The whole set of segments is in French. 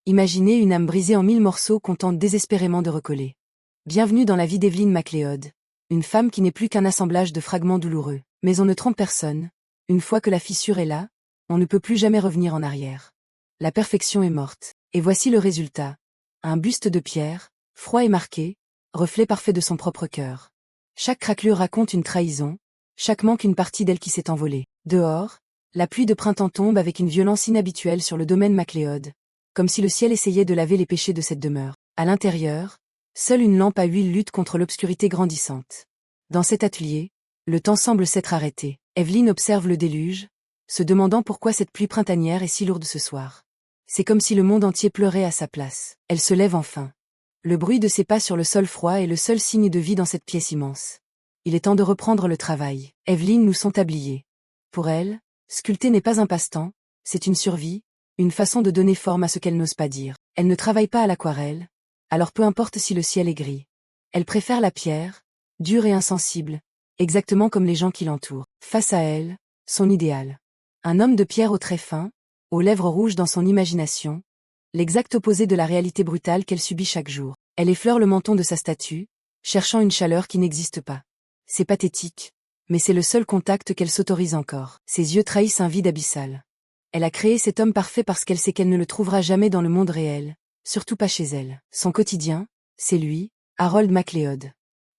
Imaginez une âme brisée en 1000 morceaux qu'on tente désespérément de recoller. Bienvenue dans la vie d'Evelyn MacLeod, une femme qui n'est plus qu'un assemblage de fragments douloureux. Mais on ne trompe personne. Une fois que la fissure est là, on ne peut plus jamais revenir en arrière. La perfection est morte. Et voici le résultat. Un buste de pierre, froid et marqué, reflet parfait de son propre cœur. Chaque craquelure raconte une trahison, chaque manque une partie d'elle qui s'est envolée. Dehors, la pluie de printemps tombe avec une violence inhabituelle sur le domaine MacLeod, comme si le ciel essayait de laver les péchés de cette demeure. À l'intérieur, seule une lampe à huile lutte contre l'obscurité grandissante. Dans cet atelier, le temps semble s'être arrêté. Evelyn observe le déluge, se demandant pourquoi cette pluie printanière est si lourde ce soir. C'est comme si le monde entier pleurait à sa place. Elle se lève enfin. Le bruit de ses pas sur le sol froid est le seul signe de vie dans cette pièce immense. Il est temps de reprendre le travail. Evelyn nous son tablier. Pour elle, sculpter n'est pas un passe-temps, c'est une survie, une façon de donner forme à ce qu'elle n'ose pas dire. Elle ne travaille pas à l'aquarelle, alors peu importe si le ciel est gris. Elle préfère la pierre, dure et insensible, exactement comme les gens qui l'entourent. Face à elle, son idéal. Un homme de pierre aux traits fins, aux lèvres rouges dans son imagination, l'exact opposé de la réalité brutale qu'elle subit chaque jour. Elle effleure le menton de sa statue, cherchant une chaleur qui n'existe pas. C'est pathétique, mais c'est le seul contact qu'elle s'autorise encore. Ses yeux trahissent un vide abyssal. Elle a créé cet homme parfait parce qu'elle sait qu'elle ne le trouvera jamais dans le monde réel, surtout pas chez elle. Son quotidien, c'est lui, Harold MacLeod.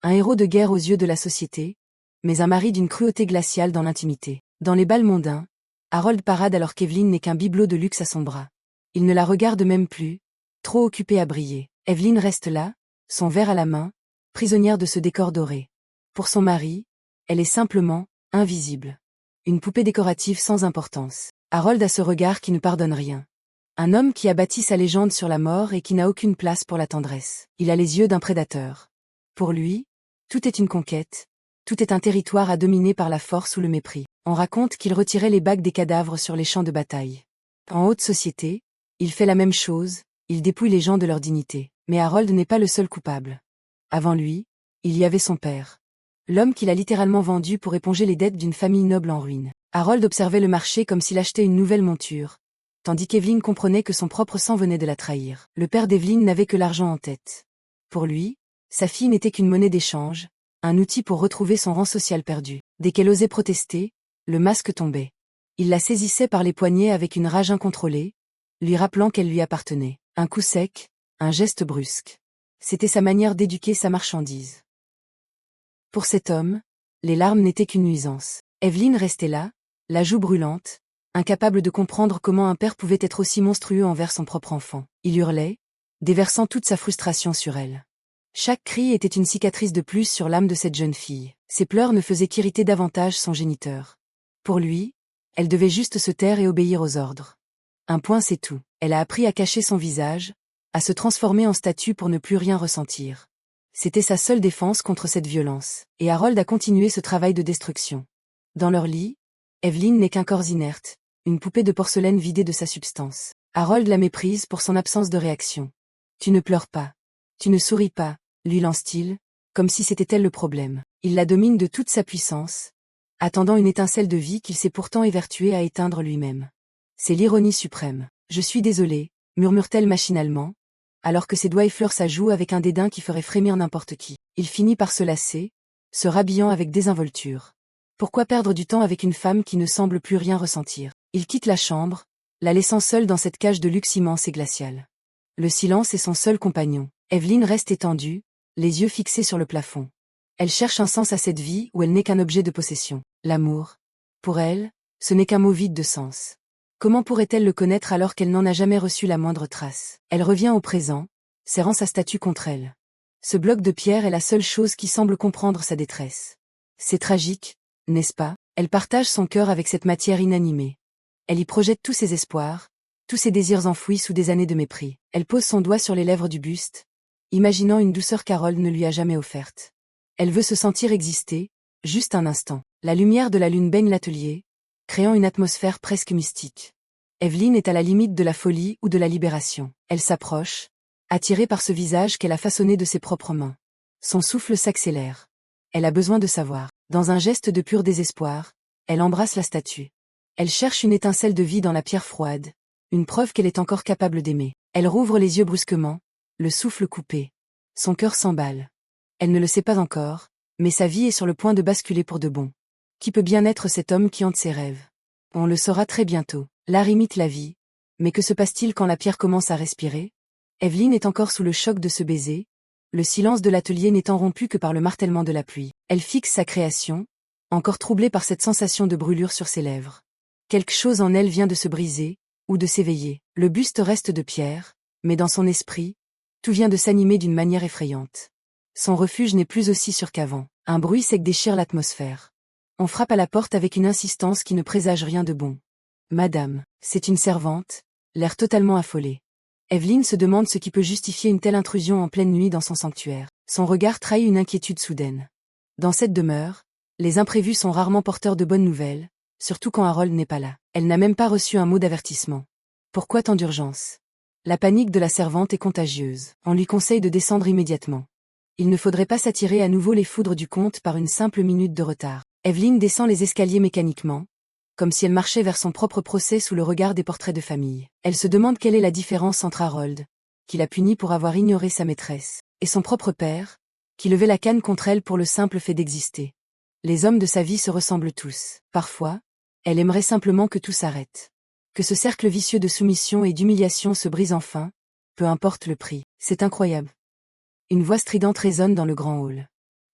Un héros de guerre aux yeux de la société, mais un mari d'une cruauté glaciale dans l'intimité. Dans les bals mondains, Harold parade alors qu'Evelyn n'est qu'un bibelot de luxe à son bras. Il ne la regarde même plus, trop occupé à briller. Evelyn reste là, son verre à la main, prisonnière de ce décor doré. Pour son mari, elle est simplement invisible. Une poupée décorative sans importance. Harold a ce regard qui ne pardonne rien. Un homme qui a bâti sa légende sur la mort et qui n'a aucune place pour la tendresse. Il a les yeux d'un prédateur. Pour lui, tout est une conquête, tout est un territoire à dominer par la force ou le mépris. On raconte qu'il retirait les bagues des cadavres sur les champs de bataille. En haute société, il fait la même chose, il dépouille les gens de leur dignité. Mais Harold n'est pas le seul coupable. Avant lui, il y avait son père. L'homme qu'il a littéralement vendu pour éponger les dettes d'une famille noble en ruine. Harold observait le marché comme s'il achetait une nouvelle monture, tandis qu'Evelyn comprenait que son propre sang venait de la trahir. Le père d'Evelyn n'avait que l'argent en tête. Pour lui, sa fille n'était qu'une monnaie d'échange, un outil pour retrouver son rang social perdu. Dès qu'elle osait protester, le masque tombait. Il la saisissait par les poignets avec une rage incontrôlée, lui rappelant qu'elle lui appartenait. Un coup sec, un geste brusque. C'était sa manière d'éduquer sa marchandise. Pour cet homme, les larmes n'étaient qu'une nuisance. Evelyn restait là, la joue brûlante, incapable de comprendre comment un père pouvait être aussi monstrueux envers son propre enfant. Il hurlait, déversant toute sa frustration sur elle. Chaque cri était une cicatrice de plus sur l'âme de cette jeune fille. Ses pleurs ne faisaient qu'irriter davantage son géniteur. Pour lui, elle devait juste se taire et obéir aux ordres. Un point c'est tout. Elle a appris à cacher son visage, à se transformer en statue pour ne plus rien ressentir. C'était sa seule défense contre cette violence. Et Harold a continué ce travail de destruction. Dans leur lit, Evelyn n'est qu'un corps inerte, une poupée de porcelaine vidée de sa substance. Harold la méprise pour son absence de réaction. Tu ne pleures pas. Tu ne souris pas, lui lance-t-il, comme si c'était elle le problème. Il la domine de toute sa puissance, attendant une étincelle de vie qu'il s'est pourtant évertué à éteindre lui-même. C'est l'ironie suprême. Je suis désolée, murmure-t-elle machinalement, alors que ses doigts effleurent sa joue avec un dédain qui ferait frémir n'importe qui. Il finit par se lasser, se rhabillant avec désinvolture. Pourquoi perdre du temps avec une femme qui ne semble plus rien ressentir? Il quitte la chambre, la laissant seule dans cette cage de luxe immense et glaciale. Le silence est son seul compagnon. Evelyn reste étendue, les yeux fixés sur le plafond. Elle cherche un sens à cette vie où elle n'est qu'un objet de possession. L'amour, pour elle, ce n'est qu'un mot vide de sens. Comment pourrait-elle le connaître alors qu'elle n'en a jamais reçu la moindre trace? Elle revient au présent, serrant sa statue contre elle. Ce bloc de pierre est la seule chose qui semble comprendre sa détresse. C'est tragique, n'est-ce pas? Elle partage son cœur avec cette matière inanimée. Elle y projette tous ses espoirs, tous ses désirs enfouis sous des années de mépris. Elle pose son doigt sur les lèvres du buste, imaginant une douceur qu'Harold ne lui a jamais offerte. Elle veut se sentir exister, juste un instant. La lumière de la lune baigne l'atelier, créant une atmosphère presque mystique. Evelyn est à la limite de la folie ou de la libération. Elle s'approche, attirée par ce visage qu'elle a façonné de ses propres mains. Son souffle s'accélère. Elle a besoin de savoir. Dans un geste de pur désespoir, elle embrasse la statue. Elle cherche une étincelle de vie dans la pierre froide, une preuve qu'elle est encore capable d'aimer. Elle rouvre les yeux brusquement, le souffle coupé. Son cœur s'emballe. Elle ne le sait pas encore, mais sa vie est sur le point de basculer pour de bon. Qui peut bien être cet homme qui hante ses rêves? On le saura très bientôt. L'art imite la vie. Mais que se passe-t-il quand la pierre commence à respirer? Evelyn est encore sous le choc de ce baiser, le silence de l'atelier n'étant rompu que par le martèlement de la pluie. Elle fixe sa création, encore troublée par cette sensation de brûlure sur ses lèvres. Quelque chose en elle vient de se briser, ou de s'éveiller. Le buste reste de pierre, mais dans son esprit, tout vient de s'animer d'une manière effrayante. Son refuge n'est plus aussi sûr qu'avant. Un bruit sec déchire l'atmosphère. On frappe à la porte avec une insistance qui ne présage rien de bon. Madame, c'est une servante, l'air totalement affolé. Evelyn se demande ce qui peut justifier une telle intrusion en pleine nuit dans son sanctuaire. Son regard trahit une inquiétude soudaine. Dans cette demeure, les imprévus sont rarement porteurs de bonnes nouvelles, surtout quand Harold n'est pas là. Elle n'a même pas reçu un mot d'avertissement. Pourquoi tant d'urgence? La panique de la servante est contagieuse. On lui conseille de descendre immédiatement. Il ne faudrait pas s'attirer à nouveau les foudres du comte par une simple minute de retard. Evelyn descend les escaliers mécaniquement, comme si elle marchait vers son propre procès sous le regard des portraits de famille. Elle se demande quelle est la différence entre Harold, qui l'a puni pour avoir ignoré sa maîtresse, et son propre père, qui levait la canne contre elle pour le simple fait d'exister. Les hommes de sa vie se ressemblent tous. Parfois, elle aimerait simplement que tout s'arrête. Que ce cercle vicieux de soumission et d'humiliation se brise enfin, peu importe le prix. C'est incroyable. Une voix stridente résonne dans le grand hall.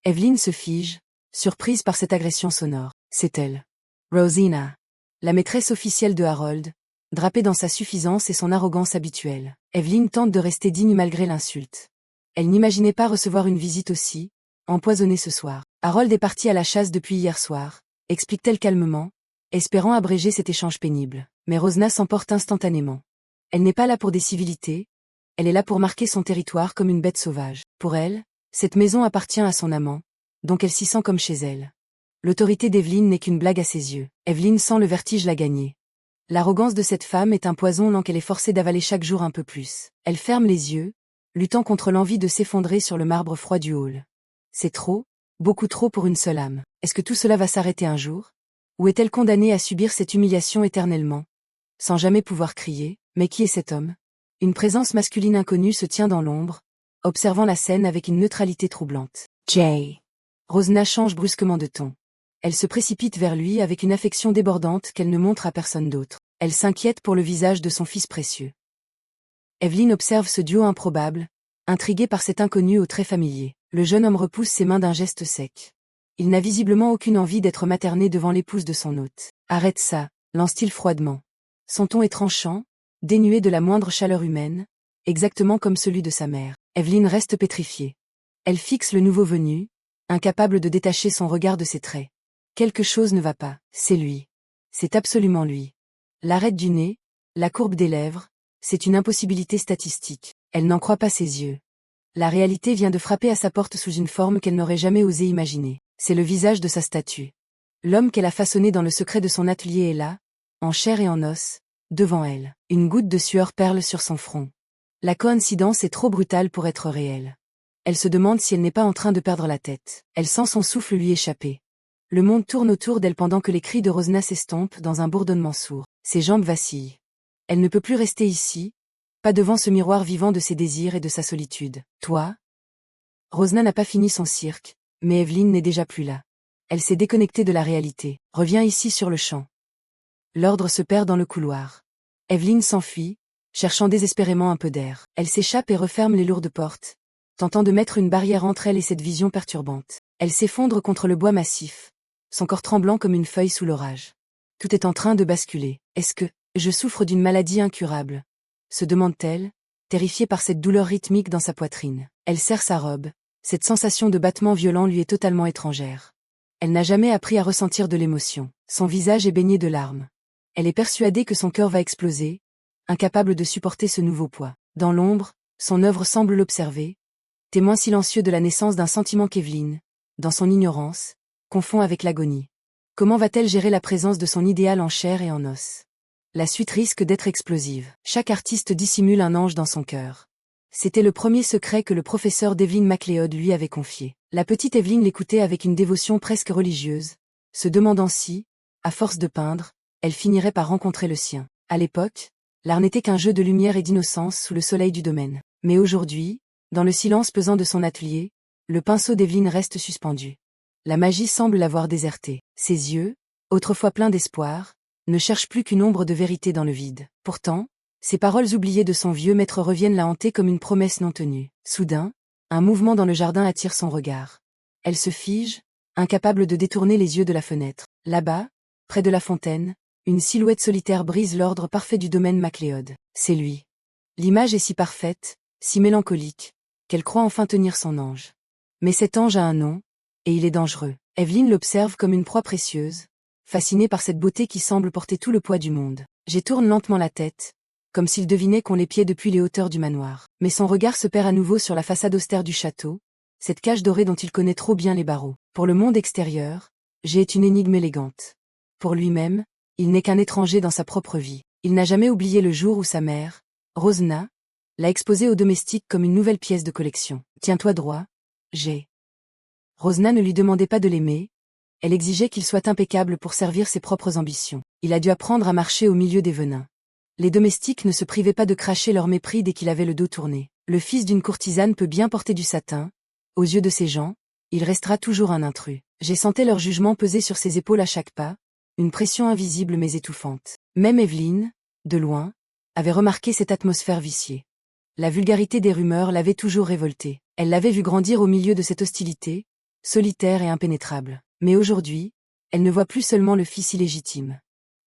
Evelyn se fige, surprise par cette agression sonore. C'est elle. Rosina, la maîtresse officielle de Harold, drapée dans sa suffisance et son arrogance habituelle. Evelyn tente de rester digne malgré l'insulte. Elle n'imaginait pas recevoir une visite aussi empoisonnée ce soir. Harold est parti à la chasse depuis hier soir, explique-t-elle calmement, espérant abréger cet échange pénible. Mais Rosina s'emporte instantanément. Elle n'est pas là pour des civilités, elle est là pour marquer son territoire comme une bête sauvage. Pour elle, cette maison appartient à son amant, donc elle s'y sent comme chez elle. L'autorité d'Evelyn n'est qu'une blague à ses yeux. Evelyn sent le vertige la gagner. L'arrogance de cette femme est un poison lent qu'elle est forcée d'avaler chaque jour un peu plus. Elle ferme les yeux, luttant contre l'envie de s'effondrer sur le marbre froid du hall. C'est trop, beaucoup trop pour une seule âme. Est-ce que tout cela va s'arrêter un jour? Ou est-elle condamnée à subir cette humiliation éternellement? Sans jamais pouvoir crier, mais qui est cet homme? Une présence masculine inconnue se tient dans l'ombre, observant la scène avec une neutralité troublante. Jay. Rosina change brusquement de ton. Elle se précipite vers lui avec une affection débordante qu'elle ne montre à personne d'autre. Elle s'inquiète pour le visage de son fils précieux. Evelyn observe ce duo improbable, intriguée par cet inconnu aux traits familiers. Le jeune homme repousse ses mains d'un geste sec. Il n'a visiblement aucune envie d'être materné devant l'épouse de son hôte. Arrête ça, lance-t-il froidement. Son ton est tranchant, dénué de la moindre chaleur humaine, exactement comme celui de sa mère. Evelyn reste pétrifiée. Elle fixe le nouveau venu, incapable de détacher son regard de ses traits. Quelque chose ne va pas, c'est lui. C'est absolument lui. L'arête du nez, la courbe des lèvres, c'est une impossibilité statistique. Elle n'en croit pas ses yeux. La réalité vient de frapper à sa porte sous une forme qu'elle n'aurait jamais osé imaginer. C'est le visage de sa statue. L'homme qu'elle a façonné dans le secret de son atelier est là, en chair et en os, devant elle. Une goutte de sueur perle sur son front. La coïncidence est trop brutale pour être réelle. Elle se demande si elle n'est pas en train de perdre la tête. Elle sent son souffle lui échapper. Le monde tourne autour d'elle pendant que les cris de Rosina s'estompent dans un bourdonnement sourd. Ses jambes vacillent. Elle ne peut plus rester ici, pas devant ce miroir vivant de ses désirs et de sa solitude. Toi? Rosina n'a pas fini son cirque, mais Evelyn n'est déjà plus là. Elle s'est déconnectée de la réalité. Reviens ici sur le champ. L'ordre se perd dans le couloir. Evelyn s'enfuit, cherchant désespérément un peu d'air. Elle s'échappe et referme les lourdes portes, tentant de mettre une barrière entre elle et cette vision perturbante. Elle s'effondre contre le bois massif, son corps tremblant comme une feuille sous l'orage. Tout est en train de basculer. Est-ce que je souffre d'une maladie incurable? Se demande-t-elle, terrifiée par cette douleur rythmique dans sa poitrine. Elle serre sa robe. Cette sensation de battement violent lui est totalement étrangère. Elle n'a jamais appris à ressentir de l'émotion. Son visage est baigné de larmes. Elle est persuadée que son cœur va exploser, incapable de supporter ce nouveau poids. Dans l'ombre, son œuvre semble l'observer, témoin silencieux de la naissance d'un sentiment qu'Evelyn, dans son ignorance, confond avec l'agonie. Comment va-t-elle gérer la présence de son idéal en chair et en os? La suite risque d'être explosive. Chaque artiste dissimule un ange dans son cœur. C'était le premier secret que le professeur d'Evelyn MacLeod lui avait confié. La petite Evelyn l'écoutait avec une dévotion presque religieuse, se demandant si, à force de peindre, elle finirait par rencontrer le sien. À l'époque, L'art n'était qu'un jeu de lumière et d'innocence sous le soleil du domaine. Mais aujourd'hui, dans le silence pesant de son atelier, le pinceau d'Evelyne reste suspendu. La magie semble l'avoir déserté. Ses yeux, autrefois pleins d'espoir, ne cherchent plus qu'une ombre de vérité dans le vide. Pourtant, ces paroles oubliées de son vieux maître reviennent la hanter comme une promesse non tenue. Soudain, un mouvement dans le jardin attire son regard. Elle se fige, incapable de détourner les yeux de la fenêtre. Là-bas, près de la fontaine, une silhouette solitaire brise l'ordre parfait du domaine MacLeod. C'est lui. L'image est si parfaite, si mélancolique, qu'elle croit enfin tenir son ange. Mais cet ange a un nom, et il est dangereux. Evelyne l'observe comme une proie précieuse, fascinée par cette beauté qui semble porter tout le poids du monde. J'étourne lentement la tête, comme s'il devinait qu'on l'épiait depuis les hauteurs du manoir. Mais son regard se perd à nouveau sur la façade austère du château, cette cage dorée dont il connaît trop bien les barreaux. Pour le monde extérieur, Jay est une énigme élégante. Pour lui-même, il n'est qu'un étranger dans sa propre vie. Il n'a jamais oublié le jour où sa mère, Rosna, l'a exposé aux domestiques comme une nouvelle pièce de collection. Tiens-toi droit, Jay. Rosna ne lui demandait pas de l'aimer, elle exigeait qu'il soit impeccable pour servir ses propres ambitions. Il a dû apprendre à marcher au milieu des venins. Les domestiques ne se privaient pas de cracher leur mépris dès qu'il avait le dos tourné. Le fils d'une courtisane peut bien porter du satin. Aux yeux de ces gens, il restera toujours un intrus. J'ai senti leur jugement peser sur ses épaules à chaque pas, une pression invisible mais étouffante. Même Evelyne, de loin, avait remarqué cette atmosphère viciée. La vulgarité des rumeurs l'avait toujours révoltée. Elle l'avait vu grandir au milieu de cette hostilité, solitaire et impénétrable. Mais aujourd'hui, elle ne voit plus seulement le fils illégitime.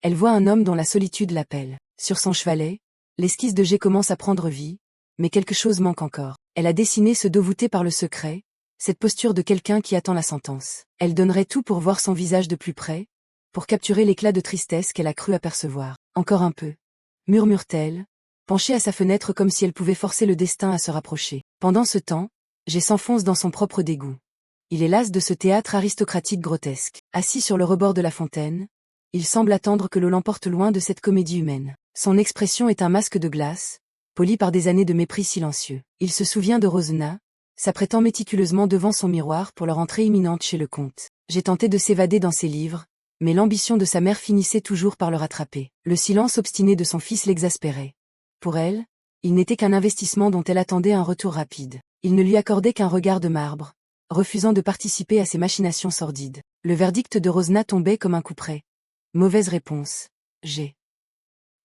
Elle voit un homme dont la solitude l'appelle. Sur son chevalet, l'esquisse de Jay commence à prendre vie, mais quelque chose manque encore. Elle a dessiné ce dos voûté par le secret, cette posture de quelqu'un qui attend la sentence. Elle donnerait tout pour voir son visage de plus près, pour capturer l'éclat de tristesse qu'elle a cru apercevoir. Encore un peu, murmure-t-elle, penchée à sa fenêtre comme si elle pouvait forcer le destin à se rapprocher. Pendant ce temps, Jay s'enfonce dans son propre dégoût. Il est las de ce théâtre aristocratique grotesque. Assis sur le rebord de la fontaine, il semble attendre que l'eau l'emporte loin de cette comédie humaine. Son expression est un masque de glace, poli par des années de mépris silencieux. Il se souvient de Rosna, s'apprêtant méticuleusement devant son miroir pour leur entrée imminente chez le comte. J'ai tenté de s'évader dans ses livres, mais l'ambition de sa mère finissait toujours par le rattraper. Le silence obstiné de son fils l'exaspérait. Pour elle, il n'était qu'un investissement dont elle attendait un retour rapide. Il ne lui accordait qu'un regard de marbre, refusant de participer à ses machinations sordides. Le verdict de Rosna tombait comme un coup près. Mauvaise réponse. Jay.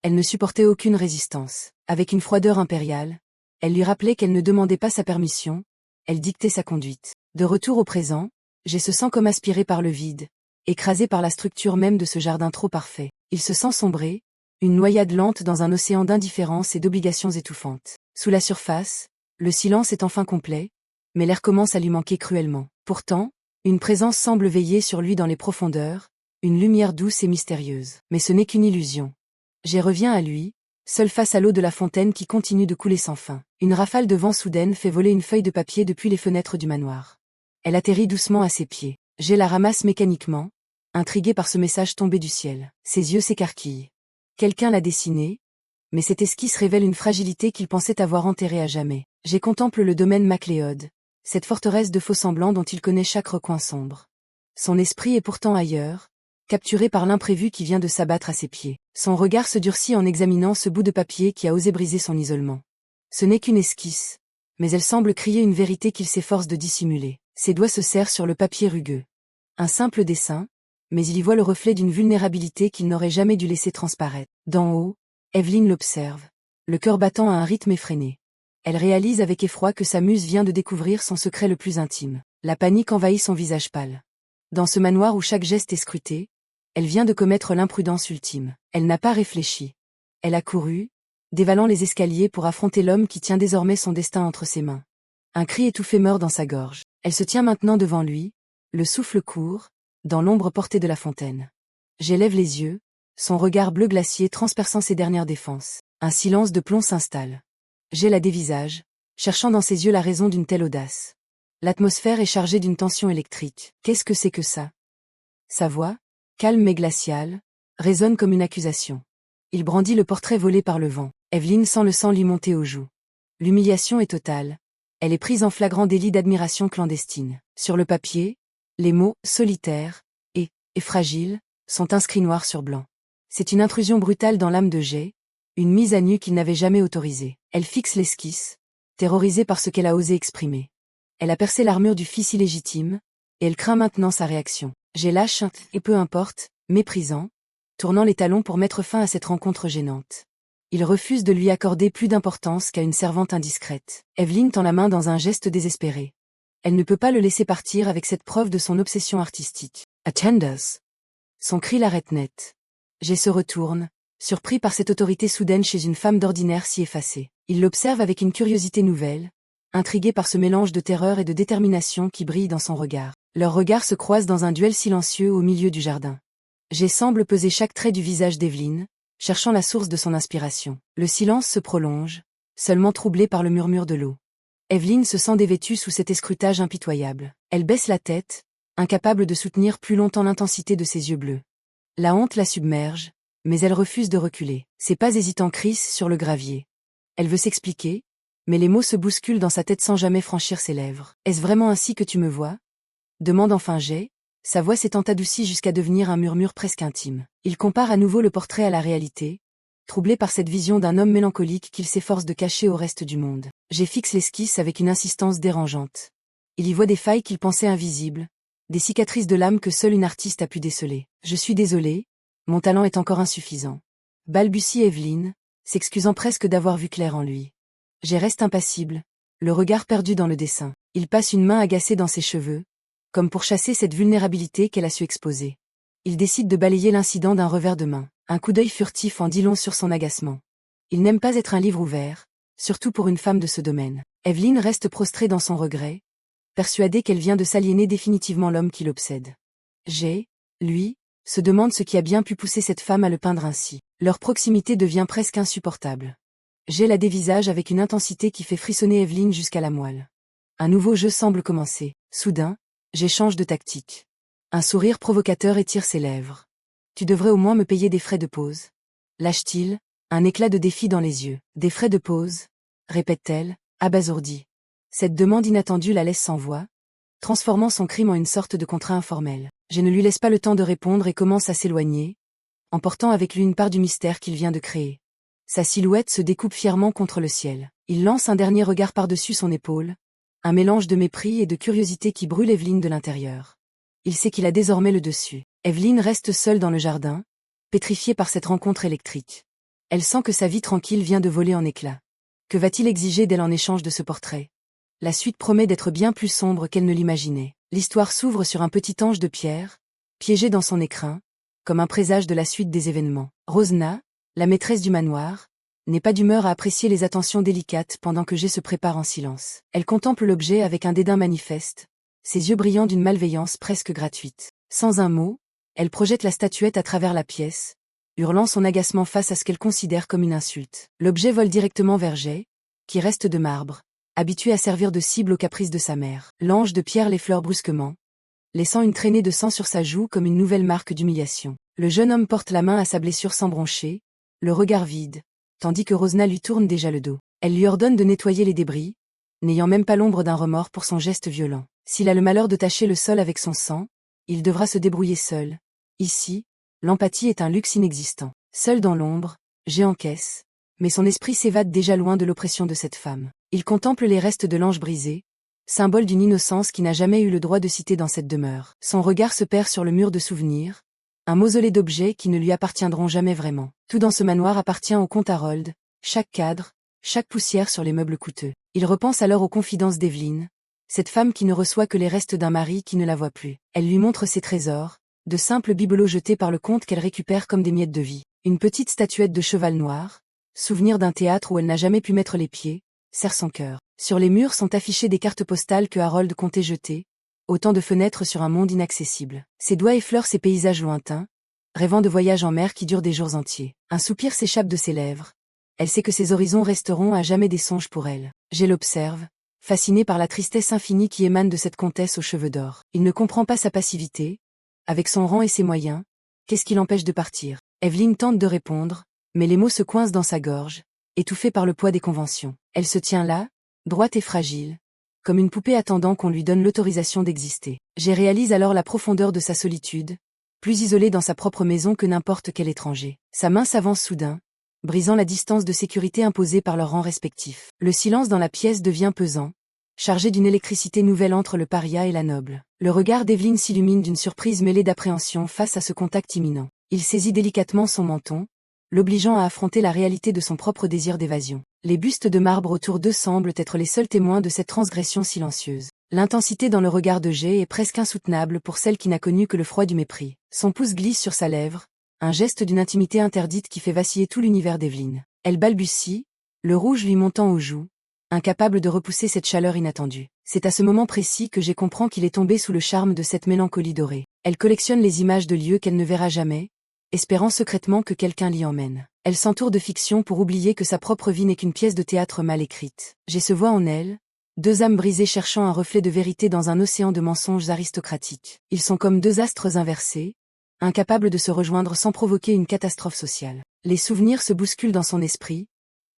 Elle ne supportait aucune résistance. Avec une froideur impériale, elle lui rappelait qu'elle ne demandait pas sa permission, elle dictait sa conduite. De retour au présent, Jay se sent comme aspiré par le vide, écrasé par la structure même de ce jardin trop parfait. Il se sent sombrer, une noyade lente dans un océan d'indifférence et d'obligations étouffantes. Sous la surface, le silence est enfin complet, mais l'air commence à lui manquer cruellement. Pourtant, une présence semble veiller sur lui dans les profondeurs, une lumière douce et mystérieuse. Mais ce n'est qu'une illusion. Jay revient à lui, seul face à l'eau de la fontaine qui continue de couler sans fin. Une rafale de vent soudaine fait voler une feuille de papier depuis les fenêtres du manoir. Elle atterrit doucement à ses pieds. Jay la ramasse mécaniquement, intrigué par ce message tombé du ciel. Ses yeux s'écarquillent. Quelqu'un l'a dessiné, mais cette esquisse révèle une fragilité qu'il pensait avoir enterrée à jamais. Jay contemple le domaine MacLeod, cette forteresse de faux-semblants dont il connaît chaque recoin sombre. Son esprit est pourtant ailleurs, capturé par l'imprévu qui vient de s'abattre à ses pieds. Son regard se durcit en examinant ce bout de papier qui a osé briser son isolement. Ce n'est qu'une esquisse, mais elle semble crier une vérité qu'il s'efforce de dissimuler. Ses doigts se serrent sur le papier rugueux. Un simple dessin, mais il y voit le reflet d'une vulnérabilité qu'il n'aurait jamais dû laisser transparaître. D'en haut, Evelyne l'observe, le cœur battant à un rythme effréné. Elle réalise avec effroi que sa muse vient de découvrir son secret le plus intime. La panique envahit son visage pâle. Dans ce manoir où chaque geste est scruté, elle vient de commettre l'imprudence ultime. Elle n'a pas réfléchi. Elle a couru, dévalant les escaliers pour affronter l'homme qui tient désormais son destin entre ses mains. Un cri étouffé meurt dans sa gorge. Elle se tient maintenant devant lui, le souffle court, dans l'ombre portée de la fontaine. J'élève les yeux, son regard bleu glacier transperçant ses dernières défenses. Un silence de plomb s'installe. J'ai la dévisage, cherchant dans ses yeux la raison d'une telle audace. L'atmosphère est chargée d'une tension électrique. Qu'est-ce que c'est que ça? Sa voix, calme mais glaciale, résonne comme une accusation. Il brandit le portrait volé par le vent. Evelyne sent le sang lui monter aux joues. L'humiliation est totale. Elle est prise en flagrant délit d'admiration clandestine. Sur le papier, les mots « solitaire » et « fragile » sont inscrits noir sur blanc. C'est une intrusion brutale dans l'âme de Jay, Une mise à nu qu'il n'avait jamais autorisée. Elle fixe l'esquisse, terrorisée par ce qu'elle a osé exprimer. Elle a percé l'armure du fils illégitime, et elle craint maintenant sa réaction. J'ai lâche, et peu importe, méprisant, tournant les talons pour mettre fin à cette rencontre gênante. Il refuse de lui accorder plus d'importance qu'à une servante indiscrète. Evelyn tend la main dans un geste désespéré. Elle ne peut pas le laisser partir avec cette preuve de son obsession artistique. Attenders. Son cri l'arrête net. Jay se retourne, surpris par cette autorité soudaine chez une femme d'ordinaire si effacée. Il l'observe avec une curiosité nouvelle, intrigué par ce mélange de terreur et de détermination qui brille dans son regard. Leurs regards se croisent dans un duel silencieux au milieu du jardin. Jay semble peser chaque trait du visage d'Evelyn, cherchant la source de son inspiration. Le silence se prolonge, seulement troublé par le murmure de l'eau. Evelyn se sent dévêtue sous cet escrutage impitoyable. Elle baisse la tête, incapable de soutenir plus longtemps l'intensité de ses yeux bleus. La honte la submerge, mais elle refuse de reculer. Ses pas hésitants crissent sur le gravier. Elle veut s'expliquer, mais les mots se bousculent dans sa tête sans jamais franchir ses lèvres. « Est-ce vraiment ainsi que tu me vois ?» demande enfin Jay, sa voix s'étant adoucie jusqu'à devenir un murmure presque intime. Il compare à nouveau le portrait à la réalité, troublé par cette vision d'un homme mélancolique qu'il s'efforce de cacher au reste du monde. Jay fixe l'esquisse avec une insistance dérangeante. Il y voit des failles qu'il pensait invisibles, des cicatrices de l'âme que seule une artiste a pu déceler. « Je suis désolé, mon talent est encore insuffisant. » balbutie Evelyn, s'excusant presque d'avoir vu clair en lui. Jay reste impassible, le regard perdu dans le dessin. Il passe une main agacée dans ses cheveux, comme pour chasser cette vulnérabilité qu'elle a su exposer. Il décide de balayer l'incident d'un revers de main. Un coup d'œil furtif en dit long sur son agacement. Il n'aime pas être un livre ouvert, surtout pour une femme de ce domaine. Evelyn reste prostrée dans son regret, persuadée qu'elle vient de s'aliéner définitivement l'homme qui l'obsède. Jay, lui, se demande ce qui a bien pu pousser cette femme à le peindre ainsi. Leur proximité devient presque insupportable. Jay la dévisage avec une intensité qui fait frissonner Evelyn jusqu'à la moelle. Un nouveau jeu semble commencer. Soudain, Jay change de tactique. Un sourire provocateur étire ses lèvres. « Tu devrais au moins me payer des frais de pause. » Lâche-t-il, un éclat de défi dans les yeux. « Des frais de pause ?» répète-t-elle, abasourdie. Cette demande inattendue la laisse sans voix, transformant son crime en une sorte de contrat informel. Je ne lui laisse pas le temps de répondre et commence à s'éloigner, emportant avec lui une part du mystère qu'il vient de créer. Sa silhouette se découpe fièrement contre le ciel. Il lance un dernier regard par-dessus son épaule, un mélange de mépris et de curiosité qui brûle Evelyn de l'intérieur. Il sait qu'il a désormais le dessus. Evelyn reste seule dans le jardin, pétrifiée par cette rencontre électrique. Elle sent que sa vie tranquille vient de voler en éclats. Que va-t-il exiger d'elle en échange de ce portrait? La suite promet d'être bien plus sombre qu'elle ne l'imaginait. L'histoire s'ouvre sur un petit ange de pierre, piégé dans son écrin, comme un présage de la suite des événements. Rosna, la maîtresse du manoir, n'est pas d'humeur à apprécier les attentions délicates pendant que Jay se prépare en silence. Elle contemple l'objet avec un dédain manifeste, ses yeux brillant d'une malveillance presque gratuite. Sans un mot, elle projette la statuette à travers la pièce, hurlant son agacement face à ce qu'elle considère comme une insulte. L'objet vole directement vers Jay, qui reste de marbre, habitué à servir de cible aux caprices de sa mère. L'ange de pierre l'effleure brusquement, laissant une traînée de sang sur sa joue comme une nouvelle marque d'humiliation. Le jeune homme porte la main à sa blessure sans broncher, le regard vide, tandis que Rosna lui tourne déjà le dos. Elle lui ordonne de nettoyer les débris, n'ayant même pas l'ombre d'un remords pour son geste violent. S'il a le malheur de tacher le sol avec son sang, il devra se débrouiller seul. Ici, l'empathie est un luxe inexistant. Seul dans l'ombre, Jay encaisse, mais son esprit s'évade déjà loin de l'oppression de cette femme. Il contemple les restes de l'ange brisé, symbole d'une innocence qui n'a jamais eu le droit de citer dans cette demeure. Son regard se perd sur le mur de souvenirs, un mausolée d'objets qui ne lui appartiendront jamais vraiment. Tout dans ce manoir appartient au comte Harold, chaque cadre, chaque poussière sur les meubles coûteux. Il repense alors aux confidences d'Evelyn, cette femme qui ne reçoit que les restes d'un mari qui ne la voit plus. Elle lui montre ses trésors, de simples bibelots jetés par le comte qu'elle récupère comme des miettes de vie. Une petite statuette de cheval noir, souvenir d'un théâtre où elle n'a jamais pu mettre les pieds, serre son cœur. Sur les murs sont affichées des cartes postales que Harold comptait jeter, autant de fenêtres sur un monde inaccessible. Ses doigts effleurent ces paysages lointains, rêvant de voyages en mer qui durent des jours entiers. Un soupir s'échappe de ses lèvres. Elle sait que ces horizons resteront à jamais des songes pour elle. Jay l'observe, fasciné par la tristesse infinie qui émane de cette comtesse aux cheveux d'or. Il ne comprend pas sa passivité. Avec son rang et ses moyens, qu'est-ce qui l'empêche de partir? Evelyn tente de répondre, mais les mots se coincent dans sa gorge, étouffée par le poids des conventions. Elle se tient là, droite et fragile, comme une poupée attendant qu'on lui donne l'autorisation d'exister. Jay réalise alors la profondeur de sa solitude, plus isolée dans sa propre maison que n'importe quel étranger. Sa main s'avance soudain, brisant la distance de sécurité imposée par leurs rangs respectifs. Le silence dans la pièce devient pesant, chargé d'une électricité nouvelle entre le paria et la noble. Le regard d'Evelyn s'illumine d'une surprise mêlée d'appréhension face à ce contact imminent. Il saisit délicatement son menton, l'obligeant à affronter la réalité de son propre désir d'évasion. Les bustes de marbre autour d'eux semblent être les seuls témoins de cette transgression silencieuse. L'intensité dans le regard de Jay est presque insoutenable pour celle qui n'a connu que le froid du mépris. Son pouce glisse sur sa lèvre, un geste d'une intimité interdite qui fait vaciller tout l'univers d'Evelyn. Elle balbutie, le rouge lui montant aux joues, incapable de repousser cette chaleur inattendue. C'est à ce moment précis que Jay comprend qu'il est tombé sous le charme de cette mélancolie dorée. Elle collectionne les images de lieux qu'elle ne verra jamais, espérant secrètement que quelqu'un l'y emmène. Elle s'entoure de fiction pour oublier que sa propre vie n'est qu'une pièce de théâtre mal écrite. Jay se voit en elle, deux âmes brisées cherchant un reflet de vérité dans un océan de mensonges aristocratiques. Ils sont comme deux astres inversés, incapables de se rejoindre sans provoquer une catastrophe sociale. Les souvenirs se bousculent dans son esprit,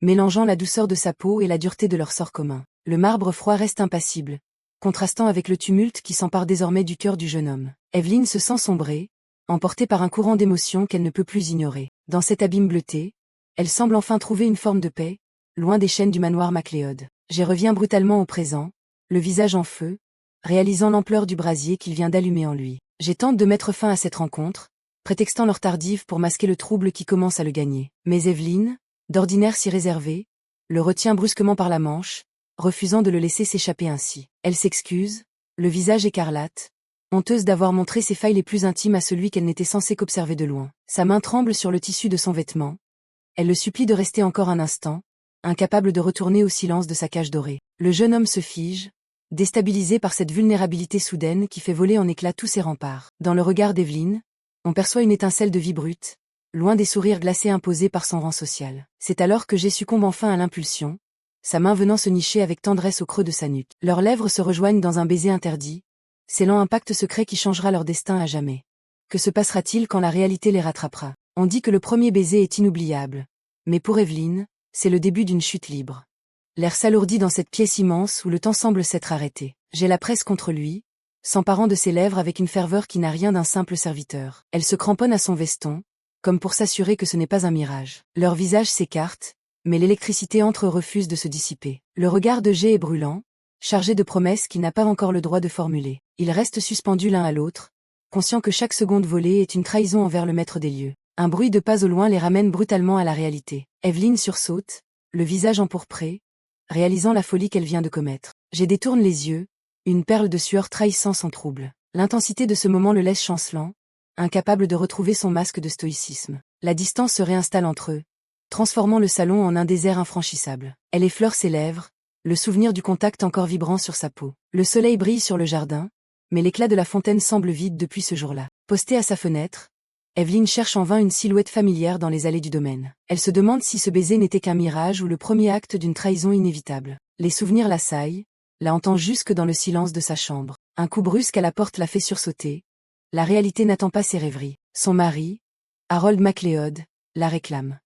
mélangeant la douceur de sa peau et la dureté de leur sort commun. Le marbre froid reste impassible, contrastant avec le tumulte qui s'empare désormais du cœur du jeune homme. Evelyn se sent sombrer, emportée par un courant d'émotions qu'elle ne peut plus ignorer. Dans cet abîme bleuté, elle semble enfin trouver une forme de paix, loin des chaînes du manoir MacLeod. Jay revient brutalement au présent, le visage en feu, réalisant l'ampleur du brasier qu'il vient d'allumer en lui. Jay tente de mettre fin à cette rencontre, prétextant l'heure tardive pour masquer le trouble qui commence à le gagner. Mais Evelyn, d'ordinaire si réservée, le retient brusquement par la manche, refusant de le laisser s'échapper ainsi. Elle s'excuse, le visage écarlate, honteuse d'avoir montré ses failles les plus intimes à celui qu'elle n'était censée qu'observer de loin. Sa main tremble sur le tissu de son vêtement. Elle le supplie de rester encore un instant, incapable de retourner au silence de sa cage dorée. Le jeune homme se fige, déstabilisé par cette vulnérabilité soudaine qui fait voler en éclats tous ses remparts. Dans le regard d'Evelyn, on perçoit une étincelle de vie brute, loin des sourires glacés imposés par son rang social. C'est alors que Jay succombe enfin à l'impulsion, sa main venant se nicher avec tendresse au creux de sa nuque. Leurs lèvres se rejoignent dans un baiser interdit, scellant un pacte secret qui changera leur destin à jamais. Que se passera-t-il quand la réalité les rattrapera? On dit que le premier baiser est inoubliable, mais pour Evelyn, c'est le début d'une chute libre. L'air s'alourdit dans cette pièce immense où le temps semble s'être arrêté. Jay la presse contre lui, s'emparant de ses lèvres avec une ferveur qui n'a rien d'un simple serviteur. Elle se cramponne à son veston, comme pour s'assurer que ce n'est pas un mirage. Leurs visages s'écartent, mais l'électricité entre eux refuse de se dissiper. Le regard de Jay est brûlant, chargé de promesses qu'il n'a pas encore le droit de formuler. Ils restent suspendus l'un à l'autre, conscients que chaque seconde volée est une trahison envers le maître des lieux. Un bruit de pas au loin les ramène brutalement à la réalité. Evelyn sursaute, le visage empourpré, réalisant la folie qu'elle vient de commettre. Jay détourne les yeux, une perle de sueur trahissant son trouble. L'intensité de ce moment le laisse chancelant, incapable de retrouver son masque de stoïcisme. La distance se réinstalle entre eux, transformant le salon en un désert infranchissable. Elle effleure ses lèvres, le souvenir du contact encore vibrant sur sa peau. Le soleil brille sur le jardin, mais l'éclat de la fontaine semble vide depuis ce jour-là. Postée à sa fenêtre, Evelyn cherche en vain une silhouette familière dans les allées du domaine. Elle se demande si ce baiser n'était qu'un mirage ou le premier acte d'une trahison inévitable. Les souvenirs l'assaillent, la hantant jusque dans le silence de sa chambre. Un coup brusque à la porte la fait sursauter. La réalité n'attend pas ses rêveries. Son mari, Harold MacLeod, la réclame.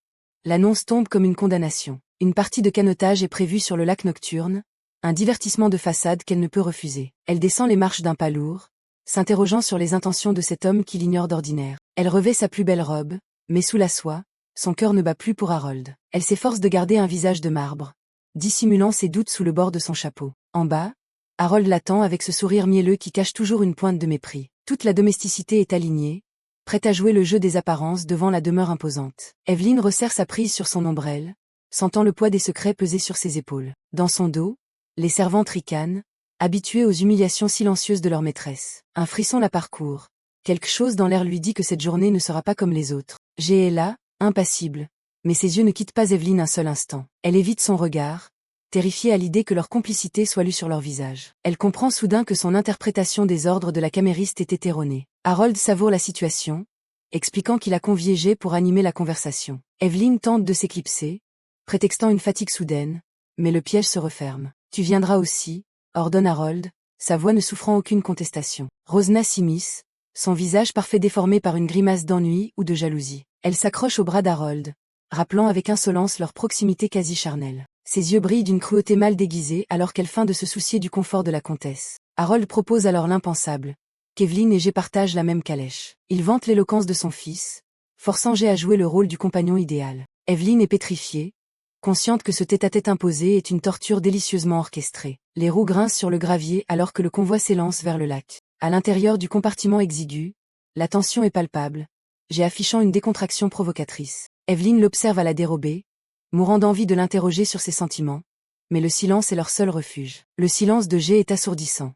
L'annonce tombe comme une condamnation. Une partie de canotage est prévue sur le lac nocturne, un divertissement de façade qu'elle ne peut refuser. Elle descend les marches d'un pas lourd, s'interrogeant sur les intentions de cet homme qui l'ignore d'ordinaire. Elle revêt sa plus belle robe, mais sous la soie, son cœur ne bat plus pour Harold. Elle s'efforce de garder un visage de marbre, dissimulant ses doutes sous le bord de son chapeau. En bas, Harold l'attend avec ce sourire mielleux qui cache toujours une pointe de mépris. Toute la domesticité est alignée, prête à jouer le jeu des apparences devant la demeure imposante. Evelyn resserre sa prise sur son ombrelle, sentant le poids des secrets peser sur ses épaules. Dans son dos, les servantes ricanent, habituées aux humiliations silencieuses de leur maîtresse. Un frisson la parcourt. Quelque chose dans l'air lui dit que cette journée ne sera pas comme les autres. Jay est là, impassible, mais ses yeux ne quittent pas Evelyn un seul instant. Elle évite son regard, terrifiée à l'idée que leur complicité soit lue sur leur visage. Elle comprend soudain que son interprétation des ordres de la camériste était erronée. Harold savoure la situation, expliquant qu'il a convié Jay pour animer la conversation. Evelyn tente de s'éclipser, prétextant une fatigue soudaine, mais le piège se referme. « Tu viendras aussi », ordonne Harold, sa voix ne souffrant aucune contestation. Rosna s'immisce, son visage parfait déformé par une grimace d'ennui ou de jalousie. Elle s'accroche au bras d'Harold, rappelant avec insolence leur proximité quasi charnelle. Ses yeux brillent d'une cruauté mal déguisée alors qu'elle feint de se soucier du confort de la comtesse. Harold propose alors l'impensable, qu'Evelyn et Jay partagent la même calèche. Il vante l'éloquence de son fils, forçant Jay à jouer le rôle du compagnon idéal. Evelyne est pétrifiée, consciente que ce tête-à-tête imposé est une torture délicieusement orchestrée. Les roues grincent sur le gravier alors que le convoi s'élance vers le lac. À l'intérieur du compartiment exigu, la tension est palpable, Jay affichant une décontraction provocatrice. Evelyne l'observe à la dérobée, mourant d'envie de l'interroger sur ses sentiments, mais le silence est leur seul refuge. Le silence de Jay est assourdissant.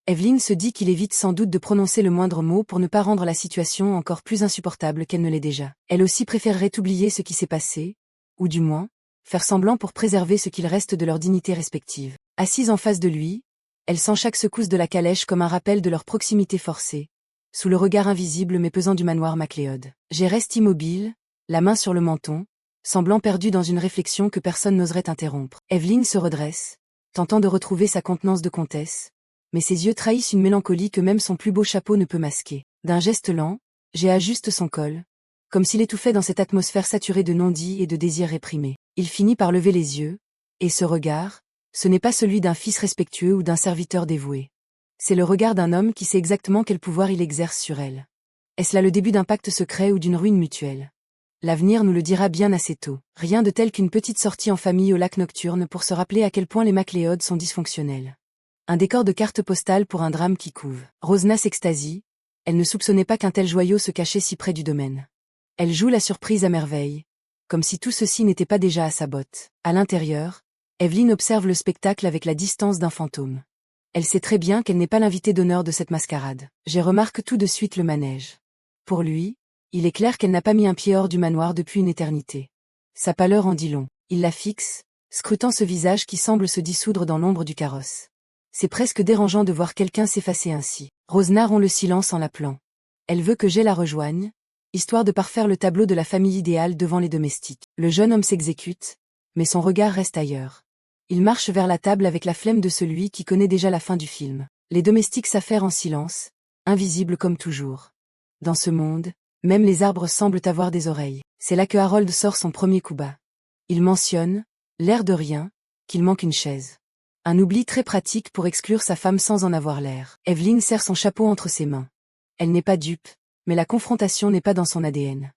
Evelyne se dit qu'il évite sans doute de prononcer le moindre mot pour ne pas rendre la situation encore plus insupportable qu'elle ne l'est déjà. Elle aussi préférerait oublier ce qui s'est passé, ou du moins, faire semblant pour préserver ce qu'il reste de leur dignité respective. Assise en face de lui, elle sent chaque secousse de la calèche comme un rappel de leur proximité forcée, sous le regard invisible mais pesant du manoir MacLeod. Jay reste immobile, la main sur le menton, semblant perdu dans une réflexion que personne n'oserait interrompre. Evelyne se redresse, tentant de retrouver sa contenance de comtesse, mais ses yeux trahissent une mélancolie que même son plus beau chapeau ne peut masquer. D'un geste lent, Jay ajuste son col, comme s'il étouffait dans cette atmosphère saturée de non-dits et de désirs réprimés. Il finit par lever les yeux, et ce regard, ce n'est pas celui d'un fils respectueux ou d'un serviteur dévoué. C'est le regard d'un homme qui sait exactement quel pouvoir il exerce sur elle. Est-ce là le début d'un pacte secret ou d'une ruine mutuelle? L'avenir nous le dira bien assez tôt. Rien de tel qu'une petite sortie en famille au lac nocturne pour se rappeler à quel point les MacLeod sont dysfonctionnels. Un décor de carte postale pour un drame qui couve. Rosna s'extasie, elle ne soupçonnait pas qu'un tel joyau se cachait si près du domaine. Elle joue la surprise à merveille, comme si tout ceci n'était pas déjà à sa botte. À l'intérieur, Evelyne observe le spectacle avec la distance d'un fantôme. Elle sait très bien qu'elle n'est pas l'invitée d'honneur de cette mascarade. Jay remarque tout de suite le manège. Pour lui, il est clair qu'elle n'a pas mis un pied hors du manoir depuis une éternité. Sa pâleur en dit long. Il la fixe, scrutant ce visage qui semble se dissoudre dans l'ombre du carrosse. C'est presque dérangeant de voir quelqu'un s'effacer ainsi. Rosna rompt le silence en l'appelant. Elle veut que Jay la rejoigne, histoire de parfaire le tableau de la famille idéale devant les domestiques. Le jeune homme s'exécute, mais son regard reste ailleurs. Il marche vers la table avec la flemme de celui qui connaît déjà la fin du film. Les domestiques s'affairent en silence, invisibles comme toujours. Dans ce monde, même les arbres semblent avoir des oreilles. C'est là que Harold sort son premier coup bas. Il mentionne, l'air de rien, qu'il manque une chaise. Un oubli très pratique pour exclure sa femme sans en avoir l'air. Evelyne serre son chapeau entre ses mains. Elle n'est pas dupe, mais la confrontation n'est pas dans son ADN.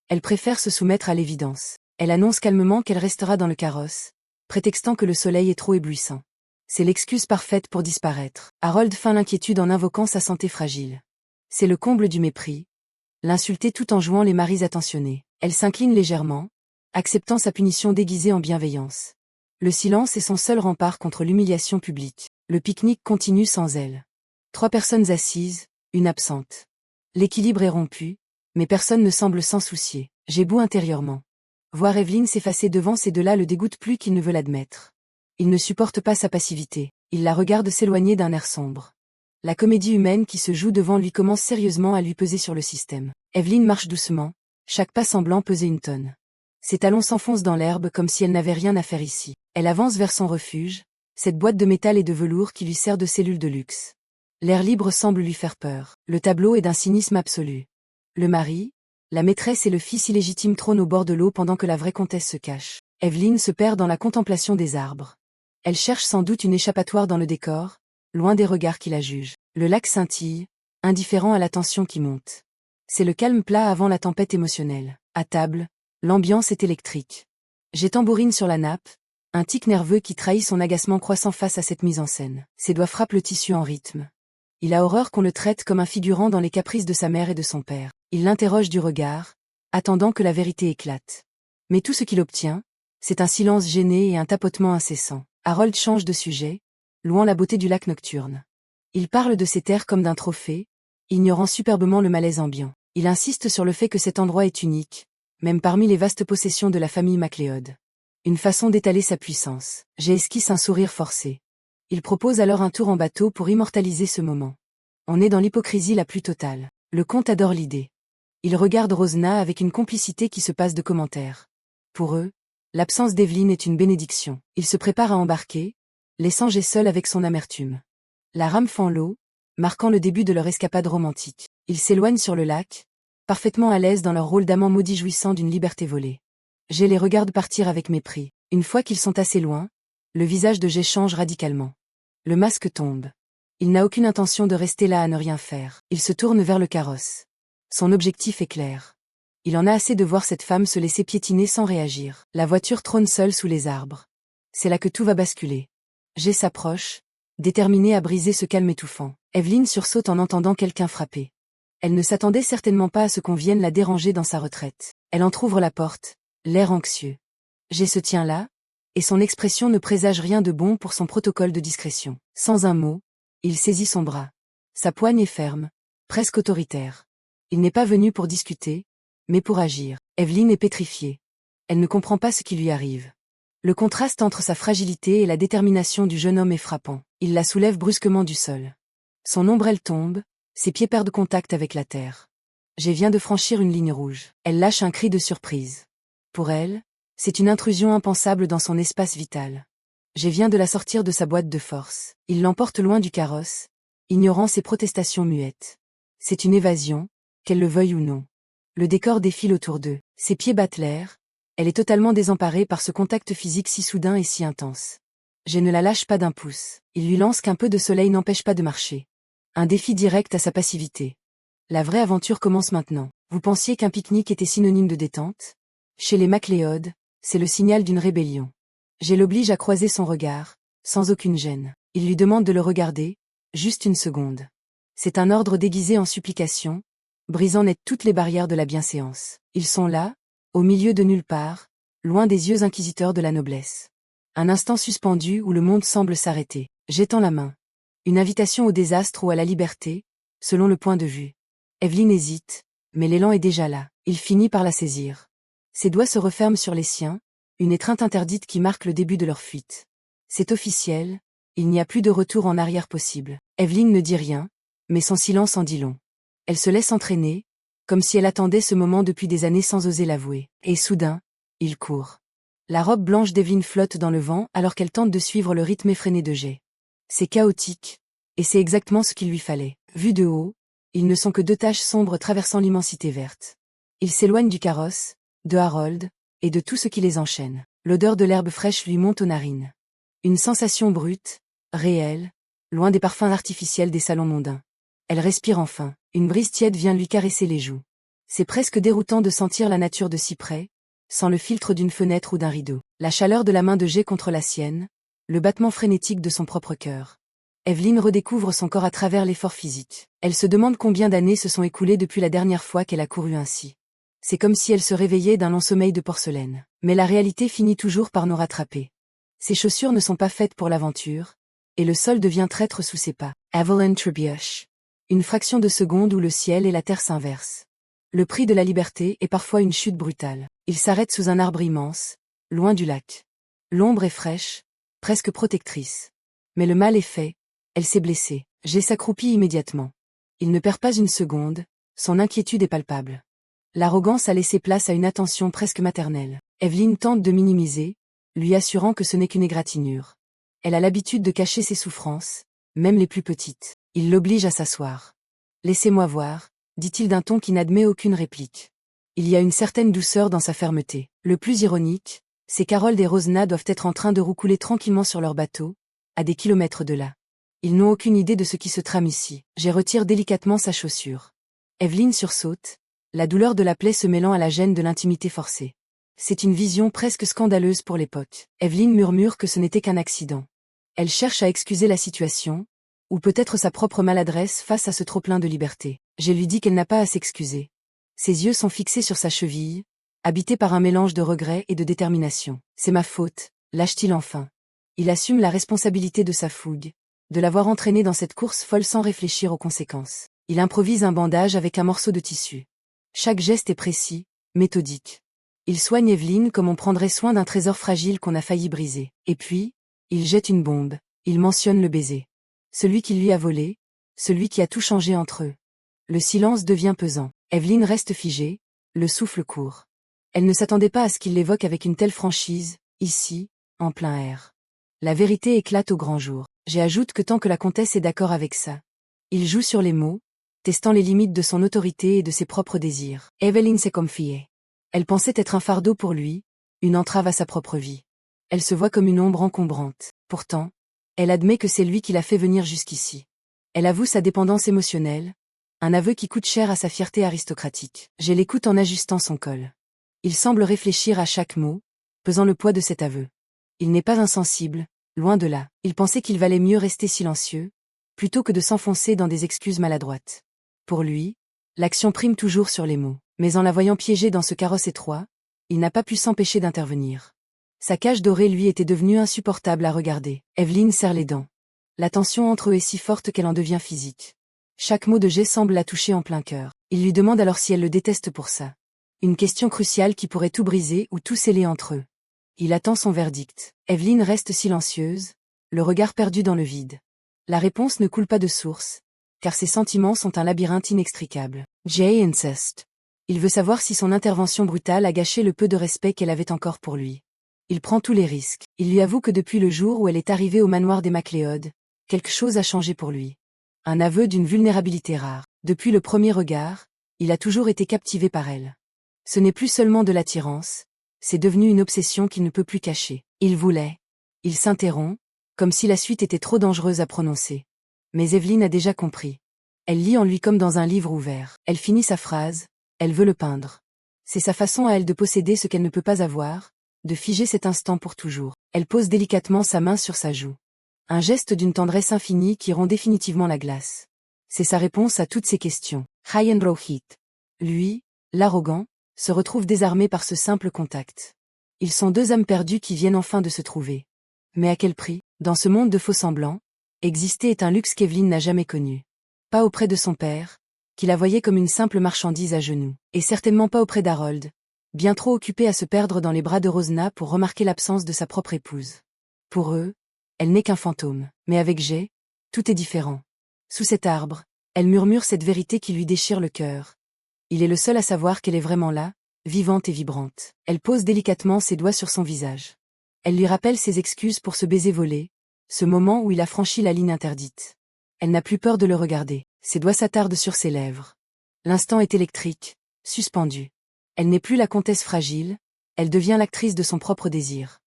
Elle préfère se soumettre à l'évidence. Elle annonce calmement qu'elle restera dans le carrosse, prétextant que le soleil est trop éblouissant. C'est l'excuse parfaite pour disparaître. Harold feint l'inquiétude en invoquant sa santé fragile. C'est le comble du mépris. L'insulter tout en jouant les maris attentionnés. Elle s'incline légèrement, acceptant sa punition déguisée en bienveillance. Le silence est son seul rempart contre l'humiliation publique. Le pique-nique continue sans elle. 3 personnes assises, une absente. L'équilibre est rompu, mais personne ne semble s'en soucier. J'ai beau intérieurement. Voir Evelyne s'effacer devant ces deux-là le dégoûte plus qu'il ne veut l'admettre. Il ne supporte pas sa passivité. Il la regarde s'éloigner d'un air sombre. La comédie humaine qui se joue devant lui commence sérieusement à lui peser sur le système. Evelyne marche doucement, chaque pas semblant peser une tonne. Ses talons s'enfoncent dans l'herbe comme si elle n'avait rien à faire ici. Elle avance vers son refuge, cette boîte de métal et de velours qui lui sert de cellule de luxe. L'air libre semble lui faire peur. Le tableau est d'un cynisme absolu. Le mari, la maîtresse et le fils illégitime trônent au bord de l'eau pendant que la vraie comtesse se cache. Evelyne se perd dans la contemplation des arbres. Elle cherche sans doute une échappatoire dans le décor, loin des regards qui la jugent. Le lac scintille, indifférent à la tension qui monte. C'est le calme plat avant la tempête émotionnelle. À table, l'ambiance est électrique. Jay tambourine sur la nappe, un tic nerveux qui trahit son agacement croissant face à cette mise en scène. Ses doigts frappent le tissu en rythme. Il a horreur qu'on le traite comme un figurant dans les caprices de sa mère et de son père. Il l'interroge du regard, attendant que la vérité éclate. Mais tout ce qu'il obtient, c'est un silence gêné et un tapotement incessant. Harold change de sujet, louant la beauté du lac nocturne. Il parle de ces terres comme d'un trophée, ignorant superbement le malaise ambiant. Il insiste sur le fait que cet endroit est unique, même parmi les vastes possessions de la famille MacLeod. Une façon d'étaler sa puissance. Jay esquisse un sourire forcé. Il propose alors un tour en bateau pour immortaliser ce moment. On est dans l'hypocrisie la plus totale. Le comte adore l'idée. Il regarde Rosna avec une complicité qui se passe de commentaires. Pour eux, l'absence d'Evelyne est une bénédiction. Il se prépare à embarquer, laissant Jay seul avec son amertume. La rame fend l'eau, marquant le début de leur escapade romantique. Ils s'éloignent sur le lac, parfaitement à l'aise dans leur rôle d'amants maudits jouissant d'une liberté volée. Jay les regarde partir avec mépris. Une fois qu'ils sont assez loin, le visage de Jay change radicalement. Le masque tombe. Il n'a aucune intention de rester là à ne rien faire. Il se tourne vers le carrosse. Son objectif est clair. Il en a assez de voir cette femme se laisser piétiner sans réagir. La voiture trône seule sous les arbres. C'est là que tout va basculer. Jay s'approche, déterminée à briser ce calme étouffant. Evelyn sursaute en entendant quelqu'un frapper. Elle ne s'attendait certainement pas à ce qu'on vienne la déranger dans sa retraite. Elle entr'ouvre la porte, l'air anxieux. Jay se tient là, et son expression ne présage rien de bon pour son protocole de discrétion. Sans un mot, il saisit son bras. Sa poigne est ferme, presque autoritaire. Il n'est pas venu pour discuter, mais pour agir. Evelyn est pétrifiée. Elle ne comprend pas ce qui lui arrive. Le contraste entre sa fragilité et la détermination du jeune homme est frappant. Il la soulève brusquement du sol. Son ombrelle tombe, ses pieds perdent contact avec la terre. Jay vient de franchir une ligne rouge. Elle lâche un cri de surprise. Pour elle, c'est une intrusion impensable dans son espace vital. Jay vient de la sortir de sa boîte de force. Il l'emporte loin du carrosse, ignorant ses protestations muettes. C'est une évasion, qu'elle le veuille ou non. Le décor défile autour d'eux. Ses pieds battent l'air. Elle est totalement désemparée par ce contact physique si soudain et si intense. Jay ne la lâche pas d'un pouce. Il lui lance qu'un peu de soleil n'empêche pas de marcher. Un défi direct à sa passivité. La vraie aventure commence maintenant. Vous pensiez qu'un pique-nique était synonyme de détente? Chez les MacLeod, c'est le signal d'une rébellion. Jay l'oblige à croiser son regard, sans aucune gêne. Il lui demande de le regarder, juste une seconde. C'est un ordre déguisé en supplication, brisant net toutes les barrières de la bienséance. Ils sont là, au milieu de nulle part, loin des yeux inquisiteurs de la noblesse. Un instant suspendu où le monde semble s'arrêter. Jay tend la main. Une invitation au désastre ou à la liberté, selon le point de vue. Evelyn hésite, mais l'élan est déjà là. Il finit par la saisir. Ses doigts se referment sur les siens, une étreinte interdite qui marque le début de leur fuite. C'est officiel, il n'y a plus de retour en arrière possible. Evelyn ne dit rien, mais son silence en dit long. Elle se laisse entraîner, comme si elle attendait ce moment depuis des années sans oser l'avouer. Et soudain, il court. La robe blanche d'Evelyn flotte dans le vent alors qu'elle tente de suivre le rythme effréné de Jay. C'est chaotique, et c'est exactement ce qu'il lui fallait. Vu de haut, ils ne sont que deux taches sombres traversant l'immensité verte. Ils s'éloignent du carrosse, de Harold, et de tout ce qui les enchaîne. L'odeur de l'herbe fraîche lui monte aux narines. Une sensation brute, réelle, loin des parfums artificiels des salons mondains. Elle respire enfin, une brise tiède vient lui caresser les joues. C'est presque déroutant de sentir la nature de si près, sans le filtre d'une fenêtre ou d'un rideau. La chaleur de la main de Jay contre la sienne, le battement frénétique de son propre cœur. Evelyn redécouvre son corps à travers l'effort physique. Elle se demande combien d'années se sont écoulées depuis la dernière fois qu'elle a couru ainsi. C'est comme si elle se réveillait d'un long sommeil de porcelaine. Mais la réalité finit toujours par nous rattraper. Ses chaussures ne sont pas faites pour l'aventure, et le sol devient traître sous ses pas. Evelyn Trebiush. Une fraction de seconde où le ciel et la terre s'inversent. Le prix de la liberté est parfois une chute brutale. Il s'arrête sous un arbre immense, loin du lac. L'ombre est fraîche, presque protectrice. Mais le mal est fait, elle s'est blessée. Jay s'accroupit immédiatement. Il ne perd pas une seconde, son inquiétude est palpable. L'arrogance a laissé place à une attention presque maternelle. Evelyn tente de minimiser, lui assurant que ce n'est qu'une égratignure. Elle a l'habitude de cacher ses souffrances, même les plus petites. Il l'oblige à s'asseoir. « Laissez-moi voir », dit-il d'un ton qui n'admet aucune réplique. Il y a une certaine douceur dans sa fermeté. Le plus ironique, c'est qu'Harold et Rosna doivent être en train de roucouler tranquillement sur leur bateau, à des kilomètres de là. Ils n'ont aucune idée de ce qui se trame ici. Jay retire délicatement sa chaussure. Evelyn sursaute, la douleur de la plaie se mêlant à la gêne de l'intimité forcée. C'est une vision presque scandaleuse pour l'époque. Evelyn murmure que ce n'était qu'un accident. Elle cherche à excuser la situation, ou peut-être sa propre maladresse face à ce trop-plein de liberté. Jay lui dit qu'elle n'a pas à s'excuser. Ses yeux sont fixés sur sa cheville, habités par un mélange de regret et de détermination. « C'est ma faute », lâche-t-il enfin. Il assume la responsabilité de sa fougue, de l'avoir entraînée dans cette course folle sans réfléchir aux conséquences. Il improvise un bandage avec un morceau de tissu. Chaque geste est précis, méthodique. Il soigne Evelyn comme on prendrait soin d'un trésor fragile qu'on a failli briser. Et puis, il jette une bombe, il mentionne le baiser. Celui qui lui a volé, celui qui a tout changé entre eux. Le silence devient pesant. Evelyn reste figée, le souffle court. Elle ne s'attendait pas à ce qu'il l'évoque avec une telle franchise, ici, en plein air. La vérité éclate au grand jour. J'ajoute que tant que la comtesse est d'accord avec ça. Il joue sur les mots, testant les limites de son autorité et de ses propres désirs. Evelyn s'est confiée. Elle pensait être un fardeau pour lui, une entrave à sa propre vie. Elle se voit comme une ombre encombrante. Pourtant, elle admet que c'est lui qui l'a fait venir jusqu'ici. Elle avoue sa dépendance émotionnelle, Un aveu qui coûte cher à sa fierté aristocratique. J'ai l'écoute en ajustant son col. Il semble réfléchir à chaque mot, pesant le poids de cet aveu. Il n'est pas insensible, loin de là. Il pensait qu'il valait mieux rester silencieux, plutôt que de s'enfoncer dans des excuses maladroites. Pour lui, l'action prime toujours sur les mots. Mais en la voyant piégée dans ce carrosse étroit, il n'a pas pu s'empêcher d'intervenir. Sa cage dorée lui était devenue insupportable à regarder. Evelyne serre les dents. La tension entre eux est si forte qu'elle en devient physique. Chaque mot de Jay semble la toucher en plein cœur. Il lui demande alors si elle le déteste pour ça. Une question cruciale qui pourrait tout briser ou tout sceller entre eux. Il attend son verdict. Evelyne reste silencieuse, le regard perdu dans le vide. La réponse ne coule pas de source, car ses sentiments sont un labyrinthe inextricable. Jay insiste. Il veut savoir si son intervention brutale a gâché le peu de respect qu'elle avait encore pour lui. Il prend tous les risques. Il lui avoue que depuis le jour où elle est arrivée au manoir des MacLeod, quelque chose a changé pour lui. Un aveu d'une vulnérabilité rare. Depuis le premier regard, il a toujours été captivé par elle. Ce n'est plus seulement de l'attirance, c'est devenu une obsession qu'il ne peut plus cacher. Il voulait. Il s'interrompt, comme si la suite était trop dangereuse à prononcer. Mais Evelyne a déjà compris. Elle lit en lui comme dans un livre ouvert. Elle finit sa phrase, elle veut le peindre. C'est sa façon à elle de posséder ce qu'elle ne peut pas avoir, de figer cet instant pour toujours. Elle pose délicatement sa main sur sa joue. Un geste d'une tendresse infinie qui rompt définitivement la glace. C'est sa réponse à toutes ces questions. Ryan Rohit. Lui, l'arrogant, se retrouve désarmé par ce simple contact. Ils sont deux âmes perdues qui viennent enfin de se trouver. Mais à quel prix? Dans ce monde de faux-semblants, exister est un luxe qu'Evelyne n'a jamais connu. Pas auprès de son père, qui la voyait comme une simple marchandise à genoux, et certainement pas auprès d'Harold, bien trop occupé à se perdre dans les bras de Rosna pour remarquer l'absence de sa propre épouse. Pour eux, elle n'est qu'un fantôme, mais avec Jay, tout est différent. Sous cet arbre, elle murmure cette vérité qui lui déchire le cœur. Il est le seul à savoir qu'elle est vraiment là, vivante et vibrante. Elle pose délicatement ses doigts sur son visage. Elle lui rappelle ses excuses pour ce baiser volé, ce moment où il a franchi la ligne interdite. Elle n'a plus peur de le regarder. Ses doigts s'attardent sur ses lèvres. L'instant est électrique, suspendu. Elle n'est plus la comtesse fragile, elle devient l'actrice de son propre désir.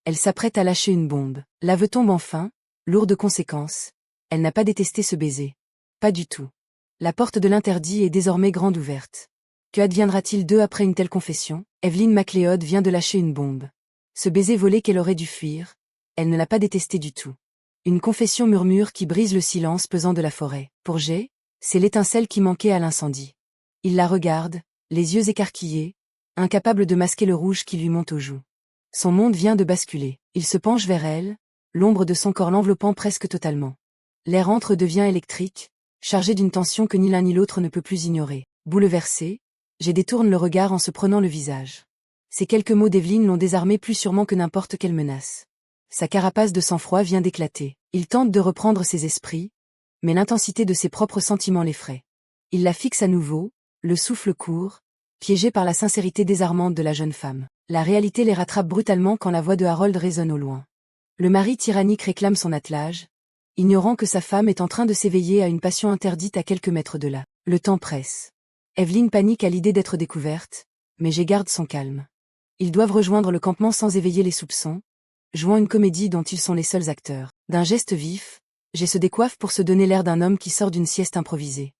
Elle s'apprête à lâcher une bombe. L'aveu tombe enfin, lourd de conséquences. Elle n'a pas détesté ce baiser. Pas du tout. La porte de l'interdit est désormais grande ouverte. Que adviendra-t-il d'eux après une telle confession? Evelyne MacLeod vient de lâcher une bombe. Ce baiser volé qu'elle aurait dû fuir, elle ne l'a pas détesté du tout. Une confession murmure qui brise le silence pesant de la forêt. Pour Jay, c'est l'étincelle qui manquait à l'incendie. Il la regarde, les yeux écarquillés, incapable de masquer le rouge qui lui monte aux joues. Son monde vient de basculer. Il se penche vers elle, l'ombre de son corps l'enveloppant presque totalement. L'air entre devient électrique, chargé d'une tension que ni l'un ni l'autre ne peut plus ignorer. Bouleversé, Jay détourne le regard en se prenant le visage. Ces quelques mots d'Evelyne l'ont désarmé plus sûrement que n'importe quelle menace. Sa carapace de sang-froid vient d'éclater. Il tente de reprendre ses esprits, mais l'intensité de ses propres sentiments l'effraie. Il la fixe à nouveau, le souffle court, piégé par la sincérité désarmante de la jeune femme. La réalité les rattrape brutalement quand la voix de Harold résonne au loin. Le mari tyrannique réclame son attelage, ignorant que sa femme est en train de s'éveiller à une passion interdite à quelques mètres de là. Le temps presse. Evelyne panique à l'idée d'être découverte, mais Jay garde son calme. Ils doivent rejoindre le campement sans éveiller les soupçons, jouant une comédie dont ils sont les seuls acteurs. D'un geste vif, Jay se décoiffe pour se donner l'air d'un homme qui sort d'une sieste improvisée.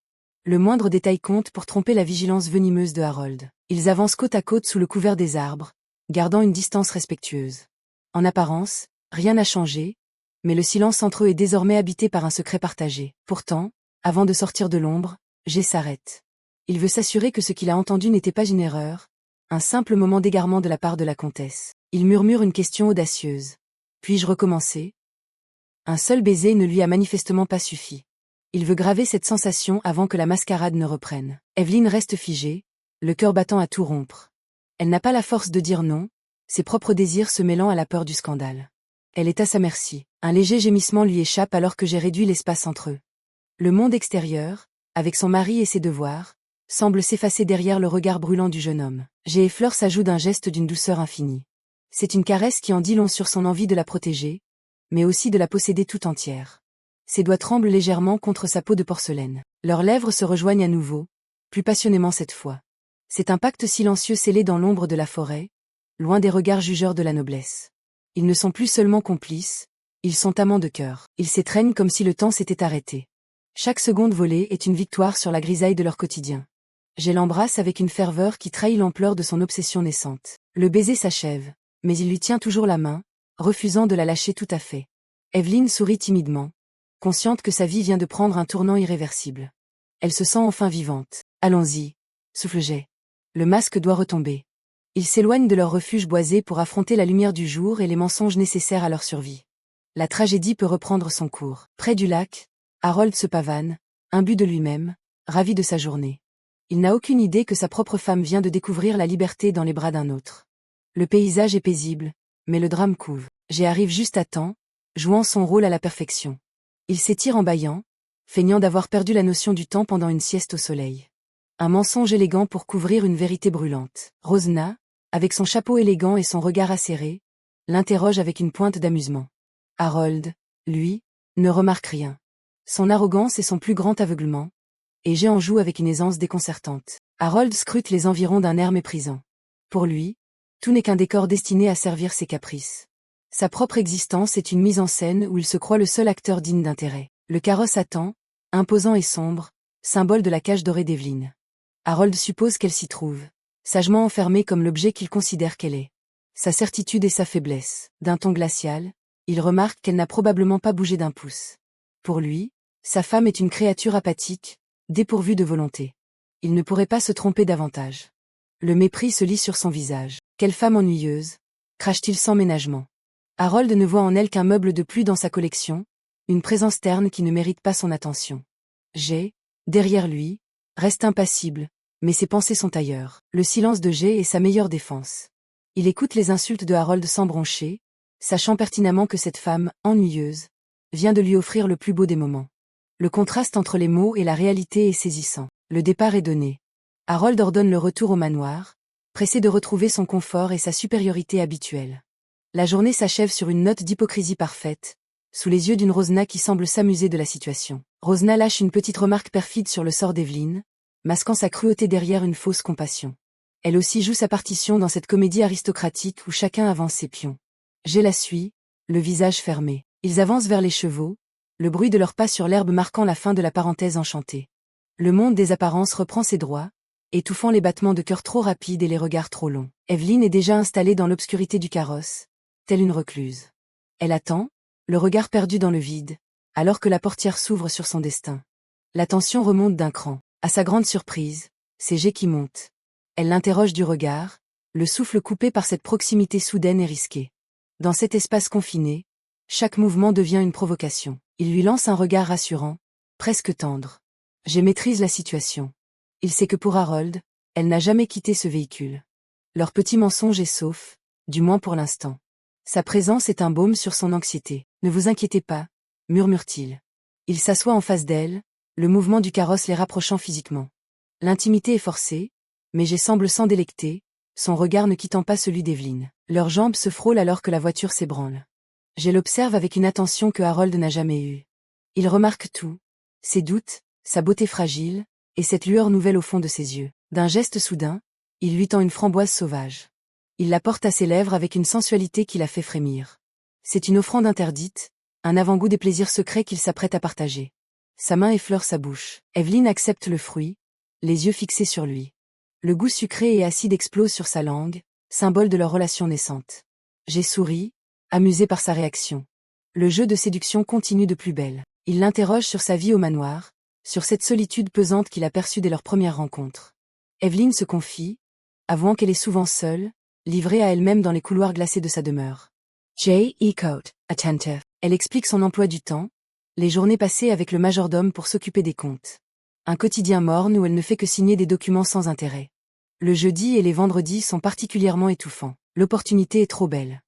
Le moindre détail compte pour tromper la vigilance venimeuse de Harold. Ils avancent côte à côte sous le couvert des arbres, gardant une distance respectueuse. En apparence, rien n'a changé, mais le silence entre eux est désormais habité par un secret partagé. Pourtant, avant de sortir de l'ombre, Jay s'arrête. Il veut s'assurer que ce qu'il a entendu n'était pas une erreur, un simple moment d'égarement de la part de la comtesse. Il murmure une question audacieuse. Puis-je recommencer? Un seul baiser ne lui a manifestement pas suffi. Il veut graver cette sensation avant que la mascarade ne reprenne. Evelyne reste figée, le cœur battant à tout rompre. Elle n'a pas la force de dire non, ses propres désirs se mêlant à la peur du scandale. Elle est à sa merci. Un léger gémissement lui échappe alors que j'ai réduit l'espace entre eux. Le monde extérieur, avec son mari et ses devoirs, semble s'effacer derrière le regard brûlant du jeune homme. Jay effleure sa joue d'un geste d'une douceur infinie. C'est une caresse qui en dit long sur son envie de la protéger, mais aussi de la posséder tout entière. Ses doigts tremblent légèrement contre sa peau de porcelaine. Leurs lèvres se rejoignent à nouveau, plus passionnément cette fois. C'est un pacte silencieux scellé dans l'ombre de la forêt, loin des regards jugeurs de la noblesse. Ils ne sont plus seulement complices, ils sont amants de cœur. Ils s'étreignent comme si le temps s'était arrêté. Chaque seconde volée est une victoire sur la grisaille de leur quotidien. Jay l'embrasse avec une ferveur qui trahit l'ampleur de son obsession naissante. Le baiser s'achève, mais il lui tient toujours la main, refusant de la lâcher tout à fait. Evelyn sourit timidement, consciente que sa vie vient de prendre un tournant irréversible. Elle se sent enfin vivante. Allons-y, souffle Jay. Le masque doit retomber. Ils s'éloignent de leur refuge boisé pour affronter la lumière du jour et les mensonges nécessaires à leur survie. La tragédie peut reprendre son cours. Près du lac, Harold se pavane, imbu de lui-même, ravi de sa journée. Il n'a aucune idée que sa propre femme vient de découvrir la liberté dans les bras d'un autre. Le paysage est paisible, mais le drame couve. Jay arrive juste à temps, jouant son rôle à la perfection. Il s'étire en bâillant, feignant d'avoir perdu la notion du temps pendant une sieste au soleil. Un mensonge élégant pour couvrir une vérité brûlante. Rosna, avec son chapeau élégant et son regard acéré, l'interroge avec une pointe d'amusement. Harold, lui, ne remarque rien. Son arrogance est son plus grand aveuglement, et Jay en joue avec une aisance déconcertante. Harold scrute les environs d'un air méprisant. Pour lui, tout n'est qu'un décor destiné à servir ses caprices. Sa propre existence est une mise en scène où il se croit le seul acteur digne d'intérêt. Le carrosse attend, imposant et sombre, symbole de la cage dorée d'Evelyn. Harold suppose qu'elle s'y trouve, sagement enfermée comme l'objet qu'il considère qu'elle est. Sa certitude et sa faiblesse. D'un ton glacial, il remarque qu'elle n'a probablement pas bougé d'un pouce. Pour lui, sa femme est une créature apathique, dépourvue de volonté. Il ne pourrait pas se tromper davantage. Le mépris se lit sur son visage. Quelle femme ennuyeuse, crache-t-il sans ménagement. Harold ne voit en elle qu'un meuble de plus dans sa collection, une présence terne qui ne mérite pas son attention. Jay, derrière lui, reste impassible, mais ses pensées sont ailleurs. Le silence de Jay est sa meilleure défense. Il écoute les insultes de Harold sans broncher, sachant pertinemment que cette femme, ennuyeuse, vient de lui offrir le plus beau des moments. Le contraste entre les mots et la réalité est saisissant. Le départ est donné. Harold ordonne le retour au manoir, pressé de retrouver son confort et sa supériorité habituelle. La journée s'achève sur une note d'hypocrisie parfaite, sous les yeux d'une Rosna qui semble s'amuser de la situation. Rosna lâche une petite remarque perfide sur le sort d'Evelyn, masquant sa cruauté derrière une fausse compassion. Elle aussi joue sa partition dans cette comédie aristocratique où chacun avance ses pions. Jay la suit, le visage fermé. Ils avancent vers les chevaux, le bruit de leurs pas sur l'herbe marquant la fin de la parenthèse enchantée. Le monde des apparences reprend ses droits, étouffant les battements de cœur trop rapides et les regards trop longs. Evelyn est déjà installée dans l'obscurité du carrosse, telle une recluse. Elle attend, le regard perdu dans le vide, alors que la portière s'ouvre sur son destin. La tension remonte d'un cran. À sa grande surprise, c'est Jay qui monte. Elle l'interroge du regard, le souffle coupé par cette proximité soudaine et risquée. Dans cet espace confiné, chaque mouvement devient une provocation. Il lui lance un regard rassurant, presque tendre. Jay maîtrise la situation. Il sait que pour Harold, elle n'a jamais quitté ce véhicule. Leur petit mensonge est sauf, du moins pour l'instant. Sa présence est un baume sur son anxiété. Ne vous inquiétez pas, murmure-t-il. Il s'assoit en face d'elle, le mouvement du carrosse les rapprochant physiquement. L'intimité est forcée, mais Jay semble s'en délecter, son regard ne quittant pas celui d'Evelyn. Leurs jambes se frôlent alors que la voiture s'ébranle. Jay l'observe avec une attention que Harold n'a jamais eue. Il remarque tout, ses doutes, sa beauté fragile, et cette lueur nouvelle au fond de ses yeux. D'un geste soudain, il lui tend une framboise sauvage. Il la porte à ses lèvres avec une sensualité qui la fait frémir. C'est une offrande interdite, un avant-goût des plaisirs secrets qu'il s'apprête à partager. Sa main effleure sa bouche. Evelyn accepte le fruit, les yeux fixés sur lui. Le goût sucré et acide explose sur sa langue, symbole de leur relation naissante. Jay sourit, amusé par sa réaction. Le jeu de séduction continue de plus belle. Il l'interroge sur sa vie au manoir, sur cette solitude pesante qu'il a perçue dès leur première rencontre. Evelyn se confie, avouant qu'elle est souvent seule, livrée à elle-même dans les couloirs glacés de sa demeure. Jay écoute, attentive. Elle explique son emploi du temps, les journées passées avec le majordome pour s'occuper des comptes. Un quotidien morne où elle ne fait que signer des documents sans intérêt. Le jeudi et les vendredis sont particulièrement étouffants. L'opportunité est trop belle.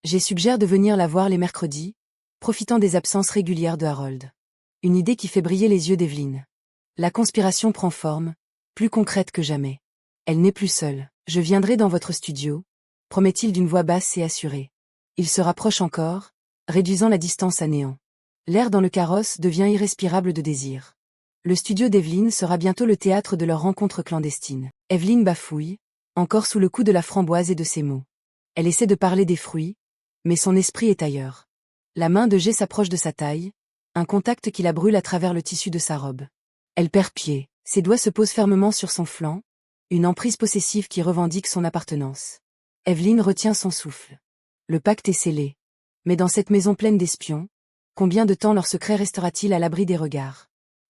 Jay suggère de venir la voir les mercredis, profitant des absences régulières de Harold. Une idée qui fait briller les yeux d'Evelyn. La conspiration prend forme, plus concrète que jamais. Elle n'est plus seule. Je viendrai dans votre studio, promet-il d'une voix basse et assurée. Il se rapproche encore, réduisant la distance à néant. L'air dans le carrosse devient irrespirable de désir. Le studio d'Evelyn sera bientôt le théâtre de leur rencontre clandestine. Evelyn bafouille, encore sous le coup de la framboise et de ses mots. Elle essaie de parler des fruits, mais son esprit est ailleurs. La main de Jay s'approche de sa taille, un contact qui la brûle à travers le tissu de sa robe. Elle perd pied, ses doigts se posent fermement sur son flanc, une emprise possessive qui revendique son appartenance. Evelyn retient son souffle. Le pacte est scellé. Mais dans cette maison pleine d'espions, combien de temps leur secret restera-t-il à l'abri des regards?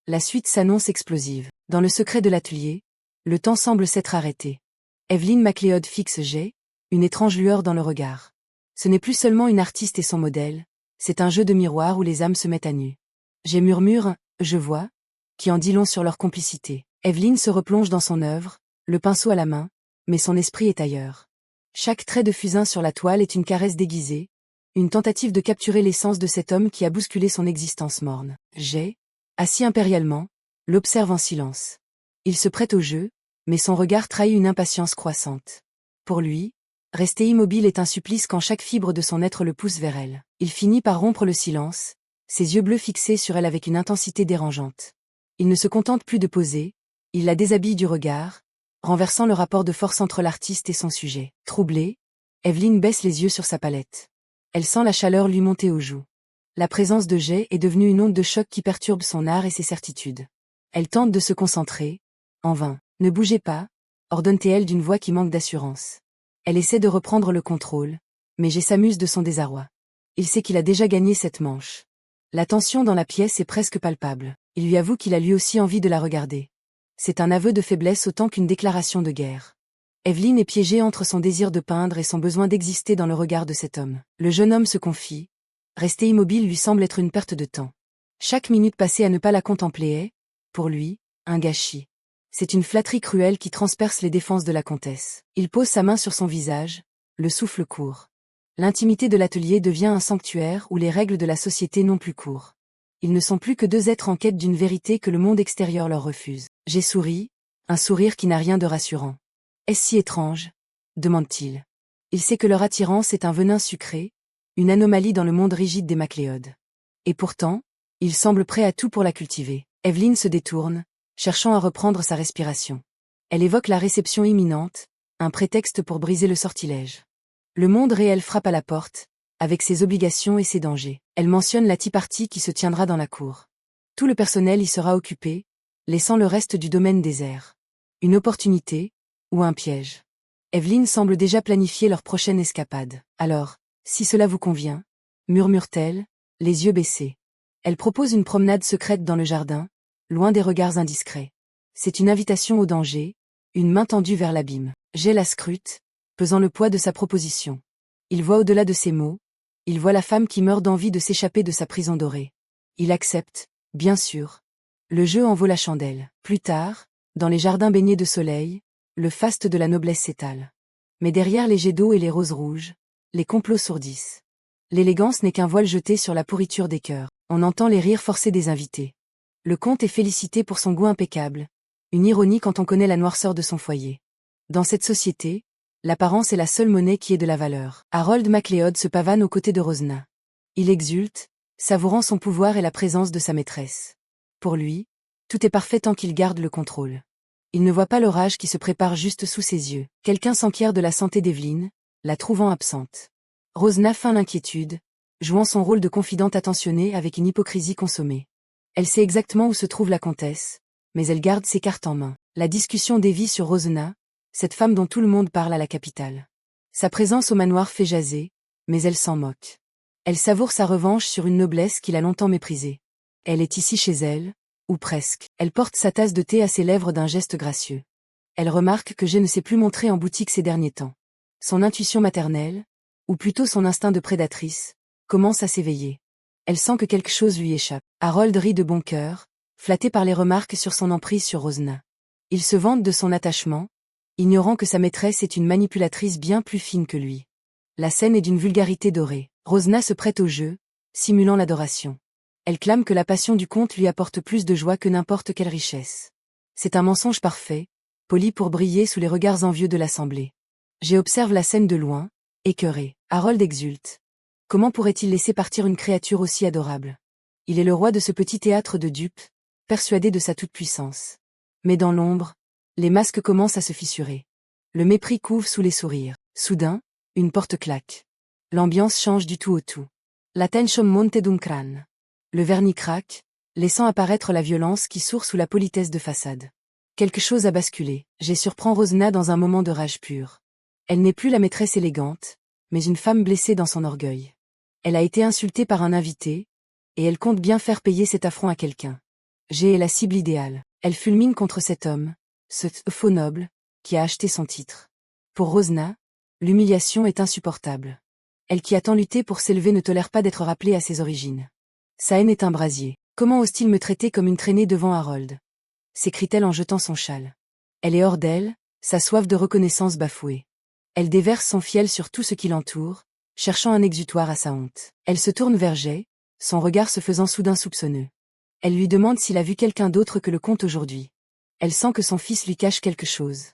La suite s'annonce explosive. Dans le secret de l'atelier, le temps semble s'être arrêté. Evelyn MacLeod fixe Jay, une étrange lueur dans le regard. Ce n'est plus seulement une artiste et son modèle, c'est un jeu de miroir où les âmes se mettent à nu. Jay murmure « Je vois », qui en dit long sur leur complicité. Evelyn se replonge dans son œuvre, le pinceau à la main, mais son esprit est ailleurs. Chaque trait de fusain sur la toile est une caresse déguisée, une tentative de capturer l'essence de cet homme qui a bousculé son existence morne. Jay, assis impérialement, l'observe en silence. Il se prête au jeu, mais son regard trahit une impatience croissante. Pour lui, rester immobile est un supplice quand chaque fibre de son être le pousse vers elle. Il finit par rompre le silence, ses yeux bleus fixés sur elle avec une intensité dérangeante. Il ne se contente plus de poser, il la déshabille du regard, renversant le rapport de force entre l'artiste et son sujet. Troublée, Evelyn baisse les yeux sur sa palette. Elle sent la chaleur lui monter aux joues. La présence de Jay est devenue une onde de choc qui perturbe son art et ses certitudes. Elle tente de se concentrer, en vain. Ne bougez pas, ordonne-t-elle d'une voix qui manque d'assurance. Elle essaie de reprendre le contrôle, mais Jay s'amuse de son désarroi. Il sait qu'il a déjà gagné cette manche. La tension dans la pièce est presque palpable. Il lui avoue qu'il a lui aussi envie de la regarder. C'est un aveu de faiblesse autant qu'une déclaration de guerre. Evelyn est piégée entre son désir de peindre et son besoin d'exister dans le regard de cet homme. Le jeune homme se confie. Rester immobile lui semble être une perte de temps. Chaque minute passée à ne pas la contempler est, pour lui, un gâchis. C'est une flatterie cruelle qui transperce les défenses de la comtesse. Il pose sa main sur son visage, le souffle court. L'intimité de l'atelier devient un sanctuaire où les règles de la société n'ont plus cours. Ils ne sont plus que deux êtres en quête d'une vérité que le monde extérieur leur refuse. J'ai souri, un sourire qui n'a rien de rassurant. Est-ce si étrange? Demande-t-il. Il sait que leur attirance est un venin sucré, une anomalie dans le monde rigide des MacLeod. Et pourtant, il semble prêt à tout pour la cultiver. Evelyn se détourne, cherchant à reprendre sa respiration. Elle évoque la réception imminente, un prétexte pour briser le sortilège. Le monde réel frappe à la porte, avec ses obligations et ses dangers. Elle mentionne la tea party qui se tiendra dans la cour. Tout le personnel y sera occupé, laissant le reste du domaine désert. Une opportunité, ou un piège. Evelyn semble déjà planifier leur prochaine escapade. Alors, si cela vous convient, murmure-t-elle, les yeux baissés. Elle propose une promenade secrète dans le jardin, loin des regards indiscrets. C'est une invitation au danger, une main tendue vers l'abîme. Jay la scrute, pesant le poids de sa proposition. Il voit au-delà de ses mots, il voit la femme qui meurt d'envie de s'échapper de sa prison dorée. Il accepte, bien sûr. Le jeu en vaut la chandelle. Plus tard, dans les jardins baignés de soleil, le faste de la noblesse s'étale. Mais derrière les jets d'eau et les roses rouges, les complots sourdissent. L'élégance n'est qu'un voile jeté sur la pourriture des cœurs. On entend les rires forcés des invités. Le comte est félicité pour son goût impeccable, une ironie quand on connaît la noirceur de son foyer. Dans cette société, l'apparence est la seule monnaie qui ait de la valeur. Harold MacLeod se pavane aux côtés de Rosna. Il exulte, savourant son pouvoir et la présence de sa maîtresse. Pour lui, tout est parfait tant qu'il garde le contrôle. Il ne voit pas l'orage qui se prépare juste sous ses yeux. Quelqu'un s'enquiert de la santé d'Evelyn, la trouvant absente. Rosna feint l'inquiétude, jouant son rôle de confidente attentionnée avec une hypocrisie consommée. Elle sait exactement où se trouve la comtesse, mais elle garde ses cartes en main. La discussion dévie sur Rosna, cette femme dont tout le monde parle à la capitale. Sa présence au manoir fait jaser, mais elle s'en moque. Elle savoure sa revanche sur une noblesse qu'il a longtemps méprisée. Elle est ici chez elle, ou presque. Elle porte sa tasse de thé à ses lèvres d'un geste gracieux. Elle remarque que Jay ne s'est plus montré en boutique ces derniers temps. Son intuition maternelle, ou plutôt son instinct de prédatrice, commence à s'éveiller. Elle sent que quelque chose lui échappe. Harold rit de bon cœur, flatté par les remarques sur son emprise sur Rosna. Il se vante de son attachement, ignorant que sa maîtresse est une manipulatrice bien plus fine que lui. La scène est d'une vulgarité dorée. Rosna se prête au jeu, simulant l'adoration. Elle clame que la passion du comte lui apporte plus de joie que n'importe quelle richesse. C'est un mensonge parfait, poli pour briller sous les regards envieux de l'assemblée. Jay observe la scène de loin, écœuré. Harold exulte. Comment pourrait-il laisser partir une créature aussi adorable? Il est le roi de ce petit théâtre de dupes, persuadé de sa toute-puissance. Mais dans l'ombre, les masques commencent à se fissurer. Le mépris couve sous les sourires. Soudain, une porte claque. L'ambiance change du tout au tout. La tension monte d'un crâne. Le vernis craque, laissant apparaître la violence qui sourd sous la politesse de façade. Quelque chose a basculé. J'ai surprend Rosna dans un moment de rage pure. Elle n'est plus la maîtresse élégante, mais une femme blessée dans son orgueil. Elle a été insultée par un invité, et elle compte bien faire payer cet affront à quelqu'un. G est la cible idéale. Elle fulmine contre cet homme, ce faux noble, qui a acheté son titre. Pour Rosna, l'humiliation est insupportable. Elle qui a tant lutté pour s'élever ne tolère pas d'être rappelée à ses origines. Sa haine est un brasier. Comment ose-t-il me traiter comme une traînée devant Harold? S'écrie-t-elle en jetant son châle. Elle est hors d'elle, sa soif de reconnaissance bafouée. Elle déverse son fiel sur tout ce qui l'entoure, cherchant un exutoire à sa honte. Elle se tourne vers Jay, son regard se faisant soudain soupçonneux. Elle lui demande s'il a vu quelqu'un d'autre que le comte aujourd'hui. Elle sent que son fils lui cache quelque chose.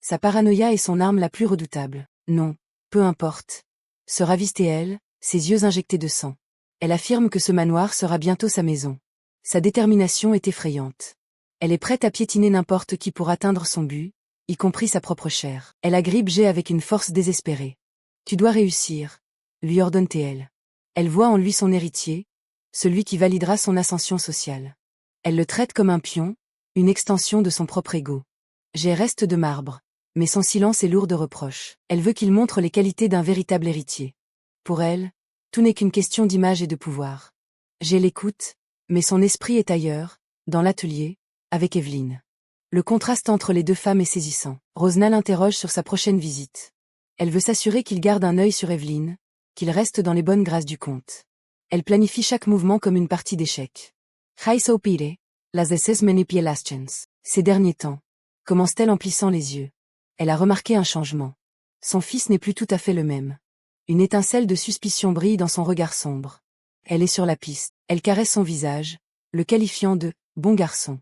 Sa paranoïa est son arme la plus redoutable. Non, peu importe. Se ravistait-elle, ses yeux injectés de sang. Elle affirme que ce manoir sera bientôt sa maison. Sa détermination est effrayante. Elle est prête à piétiner n'importe qui pour atteindre son but, y compris sa propre chair. Elle agrippe Jay avec une force désespérée. Tu dois réussir, lui ordonne-t-elle. Elle voit en lui son héritier, celui qui validera son ascension sociale. Elle le traite comme un pion, une extension de son propre ego. Jay reste de marbre, mais son silence est lourd de reproches. Elle veut qu'il montre les qualités d'un véritable héritier. Pour elle, tout n'est qu'une question d'image et de pouvoir. Jay l'écoute, mais son esprit est ailleurs, dans l'atelier, avec Evelyn. Le contraste entre les deux femmes est saisissant. Rosna l'interroge sur sa prochaine visite. Elle veut s'assurer qu'il garde un œil sur Evelyn, qu'il reste dans les bonnes grâces du comte. Elle planifie chaque mouvement comme une partie d'échecs. Ces derniers temps, commence-t-elle en plissant les yeux. Elle a remarqué un changement. Son fils n'est plus tout à fait le même. Une étincelle de suspicion brille dans son regard sombre. Elle est sur la piste. Elle caresse son visage, le qualifiant de « bon garçon ».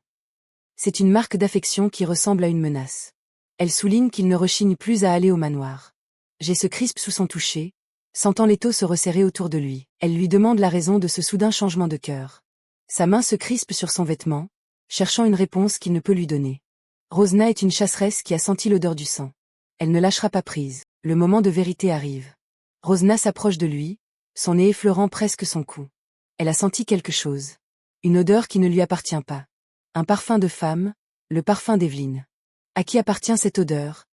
C'est une marque d'affection qui ressemble à une menace. Elle souligne qu'il ne rechigne plus à aller au manoir. Jay se crispe sous son toucher, sentant l'étau se resserrer autour de lui. Elle lui demande la raison de ce soudain changement de cœur. Sa main se crispe sur son vêtement, cherchant une réponse qu'il ne peut lui donner. Rosna est une chasseresse qui a senti l'odeur du sang. Elle ne lâchera pas prise. Le moment de vérité arrive. Rosna s'approche de lui, son nez effleurant presque son cou. Elle a senti quelque chose. Une odeur qui ne lui appartient pas. Un parfum de femme, le parfum d'Evelyn. À qui appartient cette odeur?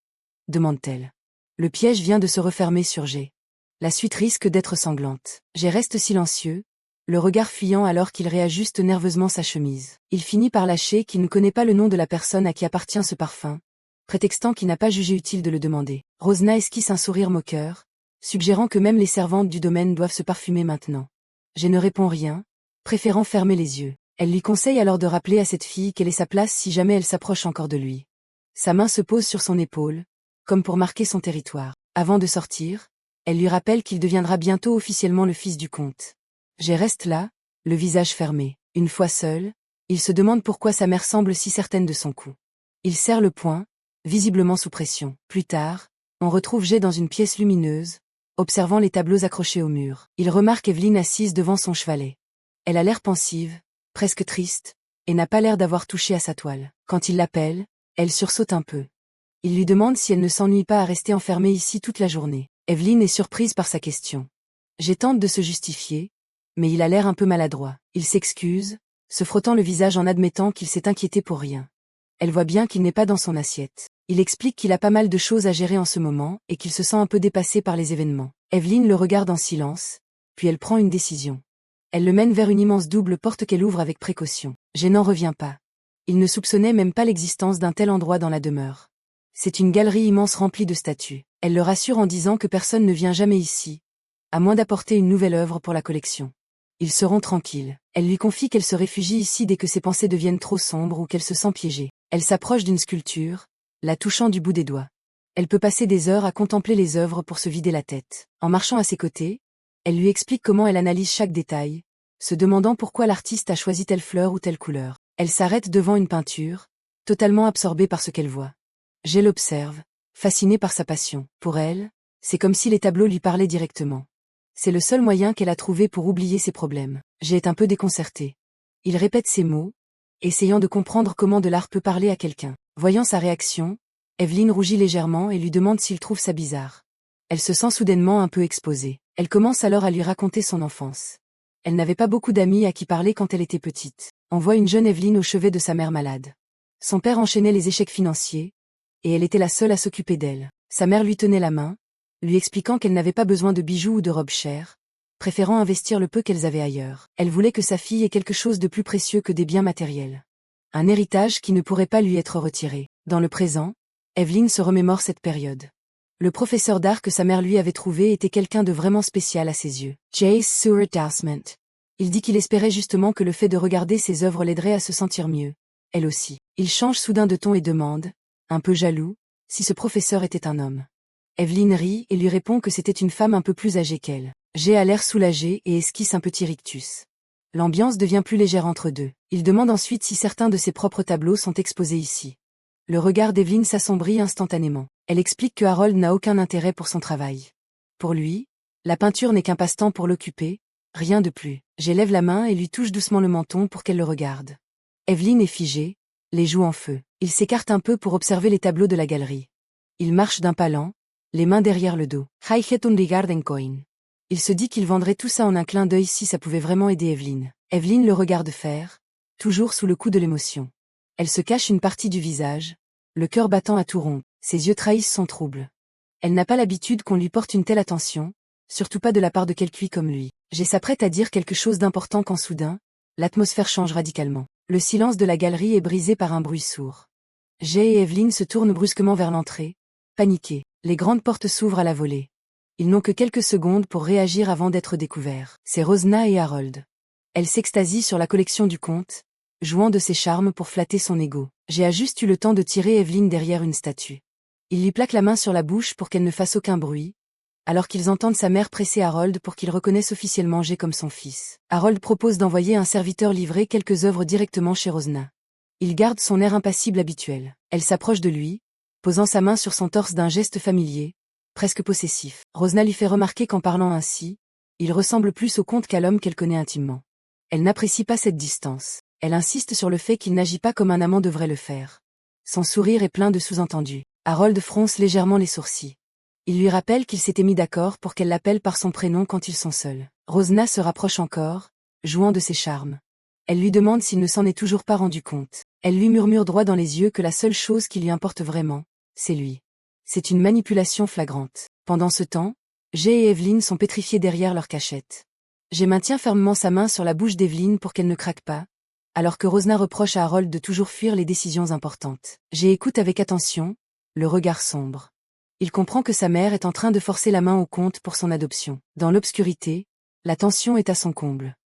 Demande-t-elle. Le piège vient de se refermer sur Jay. La suite risque d'être sanglante. Jay reste silencieux, le regard fuyant alors qu'il réajuste nerveusement sa chemise. Il finit par lâcher qu'il ne connaît pas le nom de la personne à qui appartient ce parfum, prétextant qu'il n'a pas jugé utile de le demander. Rosna esquisse un sourire moqueur, suggérant que même les servantes du domaine doivent se parfumer maintenant. Jay ne répond rien, préférant fermer les yeux. Elle lui conseille alors de rappeler à cette fille quelle est sa place si jamais elle s'approche encore de lui. Sa main se pose sur son épaule, comme pour marquer son territoire. Avant de sortir, elle lui rappelle qu'il deviendra bientôt officiellement le fils du comte. Jay reste là, le visage fermé. Une fois seul, il se demande pourquoi sa mère semble si certaine de son coup. Il serre le poing, visiblement sous pression. Plus tard, on retrouve Jay dans une pièce lumineuse, observant les tableaux accrochés au mur. Il remarque Evelyn assise devant son chevalet. Elle a l'air pensive, presque triste, et n'a pas l'air d'avoir touché à sa toile. Quand il l'appelle, elle sursaute un peu. Il lui demande si elle ne s'ennuie pas à rester enfermée ici toute la journée. Evelyn est surprise par sa question. Jay tente de se justifier, mais il a l'air un peu maladroit. Il s'excuse, se frottant le visage en admettant qu'il s'est inquiété pour rien. Elle voit bien qu'il n'est pas dans son assiette. Il explique qu'il a pas mal de choses à gérer en ce moment et qu'il se sent un peu dépassé par les événements. Evelyn le regarde en silence, puis elle prend une décision. Elle le mène vers une immense double porte qu'elle ouvre avec précaution. Jay n'en revient pas. Il ne soupçonnait même pas l'existence d'un tel endroit dans la demeure. C'est une galerie immense remplie de statues. Elle le rassure en disant que personne ne vient jamais ici, à moins d'apporter une nouvelle œuvre pour la collection. Ils seront tranquilles. Elle lui confie qu'elle se réfugie ici dès que ses pensées deviennent trop sombres ou qu'elle se sent piégée. Elle s'approche d'une sculpture, la touchant du bout des doigts. Elle peut passer des heures à contempler les œuvres pour se vider la tête. En marchant à ses côtés, elle lui explique comment elle analyse chaque détail, se demandant pourquoi l'artiste a choisi telle fleur ou telle couleur. Elle s'arrête devant une peinture, totalement absorbée par ce qu'elle voit. Jay l'observe, fasciné par sa passion. Pour elle, c'est comme si les tableaux lui parlaient directement. C'est le seul moyen qu'elle a trouvé pour oublier ses problèmes. Jay est un peu déconcerté. Il répète ses mots, essayant de comprendre comment de l'art peut parler à quelqu'un. Voyant sa réaction, Evelyn rougit légèrement et lui demande s'il trouve ça bizarre. Elle se sent soudainement un peu exposée. Elle commence alors à lui raconter son enfance. Elle n'avait pas beaucoup d'amis à qui parler quand elle était petite. On voit une jeune Evelyn au chevet de sa mère malade. Son père enchaînait les échecs financiers, et elle était la seule à s'occuper d'elle. Sa mère lui tenait la main, lui expliquant qu'elle n'avait pas besoin de bijoux ou de robes chères, préférant investir le peu qu'elles avaient ailleurs. Elle voulait que sa fille ait quelque chose de plus précieux que des biens matériels. Un héritage qui ne pourrait pas lui être retiré. Dans le présent, Evelyn se remémore cette période. Le professeur d'art que sa mère lui avait trouvé était quelqu'un de vraiment spécial à ses yeux. Jace Seward Dousement. Il dit qu'il espérait justement que le fait de regarder ses œuvres l'aiderait à se sentir mieux. Elle aussi. Il change soudain de ton et demande, un peu jaloux, si ce professeur était un homme. Evelyn rit et lui répond que c'était une femme un peu plus âgée qu'elle. Jay a l'air soulagé et esquisse un petit rictus. L'ambiance devient plus légère entre deux. Il demande ensuite si certains de ses propres tableaux sont exposés ici. Le regard d'Evelyn s'assombrit instantanément. Elle explique que Harold n'a aucun intérêt pour son travail. Pour lui, la peinture n'est qu'un passe-temps pour l'occuper, rien de plus. Jay lève la main et lui touche doucement le menton pour qu'elle le regarde. Evelyn est figée, les joues en feu. Il s'écarte un peu pour observer les tableaux de la galerie. Il marche d'un pas lent, les mains derrière le dos. Il se dit qu'il vendrait tout ça en un clin d'œil si ça pouvait vraiment aider Evelyn. Evelyn le regarde faire, toujours sous le coup de l'émotion. Elle se cache une partie du visage, le cœur battant à tout rompre. Ses yeux trahissent son trouble. Elle n'a pas l'habitude qu'on lui porte une telle attention, surtout pas de la part de quelqu'un comme lui. Jay s'apprête à dire quelque chose d'important quand soudain, l'atmosphère change radicalement. Le silence de la galerie est brisé par un bruit sourd. Jay et Evelyn se tournent brusquement vers l'entrée, paniqués. Les grandes portes s'ouvrent à la volée. Ils n'ont que quelques secondes pour réagir avant d'être découverts. C'est Rosna et Harold. Elle s'extasie sur la collection du comte, jouant de ses charmes pour flatter son ego. J'ai juste eu le temps de tirer Evelyn derrière une statue. Il lui plaque la main sur la bouche pour qu'elle ne fasse aucun bruit, alors qu'ils entendent sa mère presser Harold pour qu'il reconnaisse officiellement Jay comme son fils. Harold propose d'envoyer un serviteur livrer quelques œuvres directement chez Rosna. Il garde son air impassible habituel. Elle s'approche de lui, posant sa main sur son torse d'un geste familier, presque possessif. Rosna lui fait remarquer qu'en parlant ainsi, il ressemble plus au comte qu'à l'homme qu'elle connaît intimement. Elle n'apprécie pas cette distance. Elle insiste sur le fait qu'il n'agit pas comme un amant devrait le faire. Son sourire est plein de sous-entendus. Harold fronce légèrement les sourcils. Il lui rappelle qu'il s'était mis d'accord pour qu'elle l'appelle par son prénom quand ils sont seuls. Rosna se rapproche encore, jouant de ses charmes. Elle lui demande s'il ne s'en est toujours pas rendu compte. Elle lui murmure droit dans les yeux que la seule chose qui lui importe vraiment, c'est lui. C'est une manipulation flagrante. Pendant ce temps, Jay et Evelyn sont pétrifiés derrière leur cachette. Jay maintient fermement sa main sur la bouche d'Evelyn pour qu'elle ne craque pas, alors que Rosna reproche à Harold de toujours fuir les décisions importantes. Jay écoute avec attention, le regard sombre. Il comprend que sa mère est en train de forcer la main au comte pour son adoption. Dans l'obscurité, la tension est à son comble.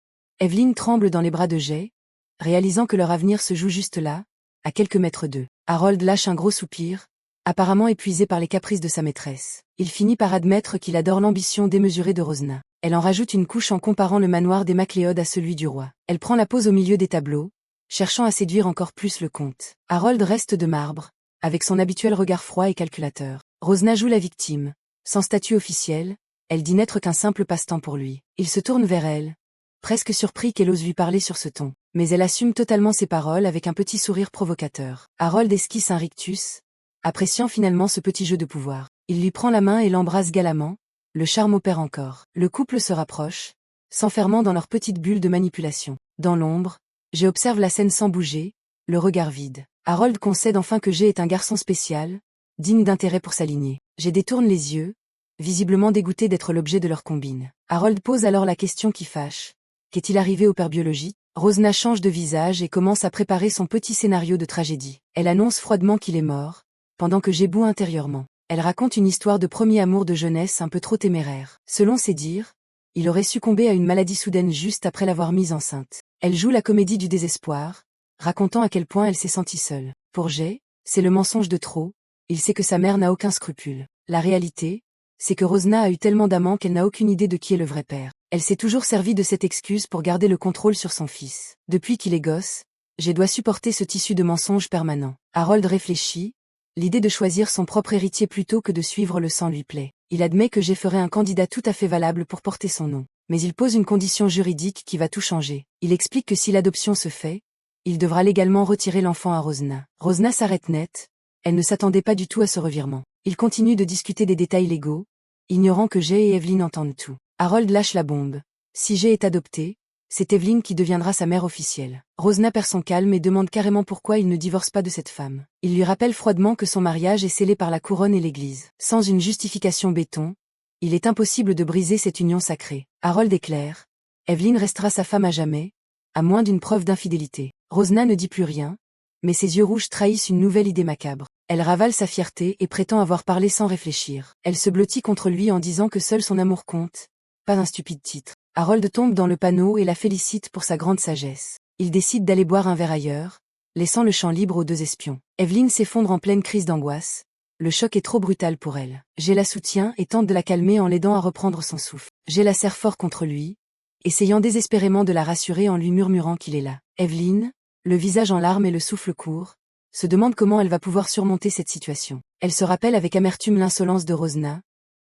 Evelyn tremble dans les bras de Jay, réalisant que leur avenir se joue juste là, à quelques mètres d'eux. Harold lâche un gros soupir, apparemment épuisé par les caprices de sa maîtresse. Il finit par admettre qu'il adore l'ambition démesurée de Rosna. Elle en rajoute une couche en comparant le manoir des MacLeod à celui du roi. Elle prend la pose au milieu des tableaux, cherchant à séduire encore plus le comte. Harold reste de marbre, avec son habituel regard froid et calculateur. Rosna joue la victime. Sans statut officiel, elle dit n'être qu'un simple passe-temps pour lui. Il se tourne vers elle, presque surpris qu'elle ose lui parler sur ce ton. Mais elle assume totalement ses paroles avec un petit sourire provocateur. Harold esquisse un rictus, appréciant finalement ce petit jeu de pouvoir. Il lui prend la main et l'embrasse galamment, le charme opère encore. Le couple se rapproche, s'enfermant dans leur petite bulle de manipulation. Dans l'ombre, Jay observe la scène sans bouger, le regard vide. Harold concède enfin que Jay est un garçon spécial, digne d'intérêt pour sa lignée. Jay détourne les yeux, visiblement dégoûté d'être l'objet de leur combine. Harold pose alors la question qui fâche. Qu'est-il arrivé au père biologique? Rosna change de visage et commence à préparer son petit scénario de tragédie. Elle annonce froidement qu'il est mort, pendant que Jay bout intérieurement. Elle raconte une histoire de premier amour de jeunesse un peu trop téméraire. Selon ses dires, il aurait succombé à une maladie soudaine juste après l'avoir mise enceinte. Elle joue la comédie du désespoir, racontant à quel point elle s'est sentie seule. Pour Jay, c'est le mensonge de trop, il sait que sa mère n'a aucun scrupule. La réalité, c'est que Rosna a eu tellement d'amants qu'elle n'a aucune idée de qui est le vrai père. Elle s'est toujours servie de cette excuse pour garder le contrôle sur son fils. Depuis qu'il est gosse, Jay doit supporter ce tissu de mensonges permanent. Harold réfléchit, l'idée de choisir son propre héritier plutôt que de suivre le sang lui plaît. Il admet que Jay ferait un candidat tout à fait valable pour porter son nom. Mais il pose une condition juridique qui va tout changer. Il explique que si l'adoption se fait, il devra légalement retirer l'enfant à Rosna. Rosna s'arrête net, elle ne s'attendait pas du tout à ce revirement. Il continue de discuter des détails légaux, ignorant que Jay et Evelyn entendent tout. Harold lâche la bombe. Si Jay est adopté, C'est Evelyne qui deviendra sa mère officielle. Rosna perd son calme et demande carrément pourquoi il ne divorce pas de cette femme. Il lui rappelle froidement que son mariage est scellé par la couronne et l'église. Sans une justification béton, il est impossible de briser cette union sacrée. Harold est clair. Evelyne restera sa femme à jamais, à moins d'une preuve d'infidélité. Rosna ne dit plus rien, mais ses yeux rouges trahissent une nouvelle idée macabre. Elle ravale sa fierté et prétend avoir parlé sans réfléchir. Elle se blottit contre lui en disant que seul son amour compte, pas un stupide titre. Harold tombe dans le panneau et la félicite pour sa grande sagesse. Il décide d'aller boire un verre ailleurs, laissant le champ libre aux deux espions. Evelyne s'effondre en pleine crise d'angoisse. Le choc est trop brutal pour elle. Jay la soutient et tente de la calmer en l'aidant à reprendre son souffle. Jay la serre fort contre lui, essayant désespérément de la rassurer en lui murmurant qu'il est là. Evelyne, le visage en larmes et le souffle court, se demande comment elle va pouvoir surmonter cette situation. Elle se rappelle avec amertume l'insolence de Rosna,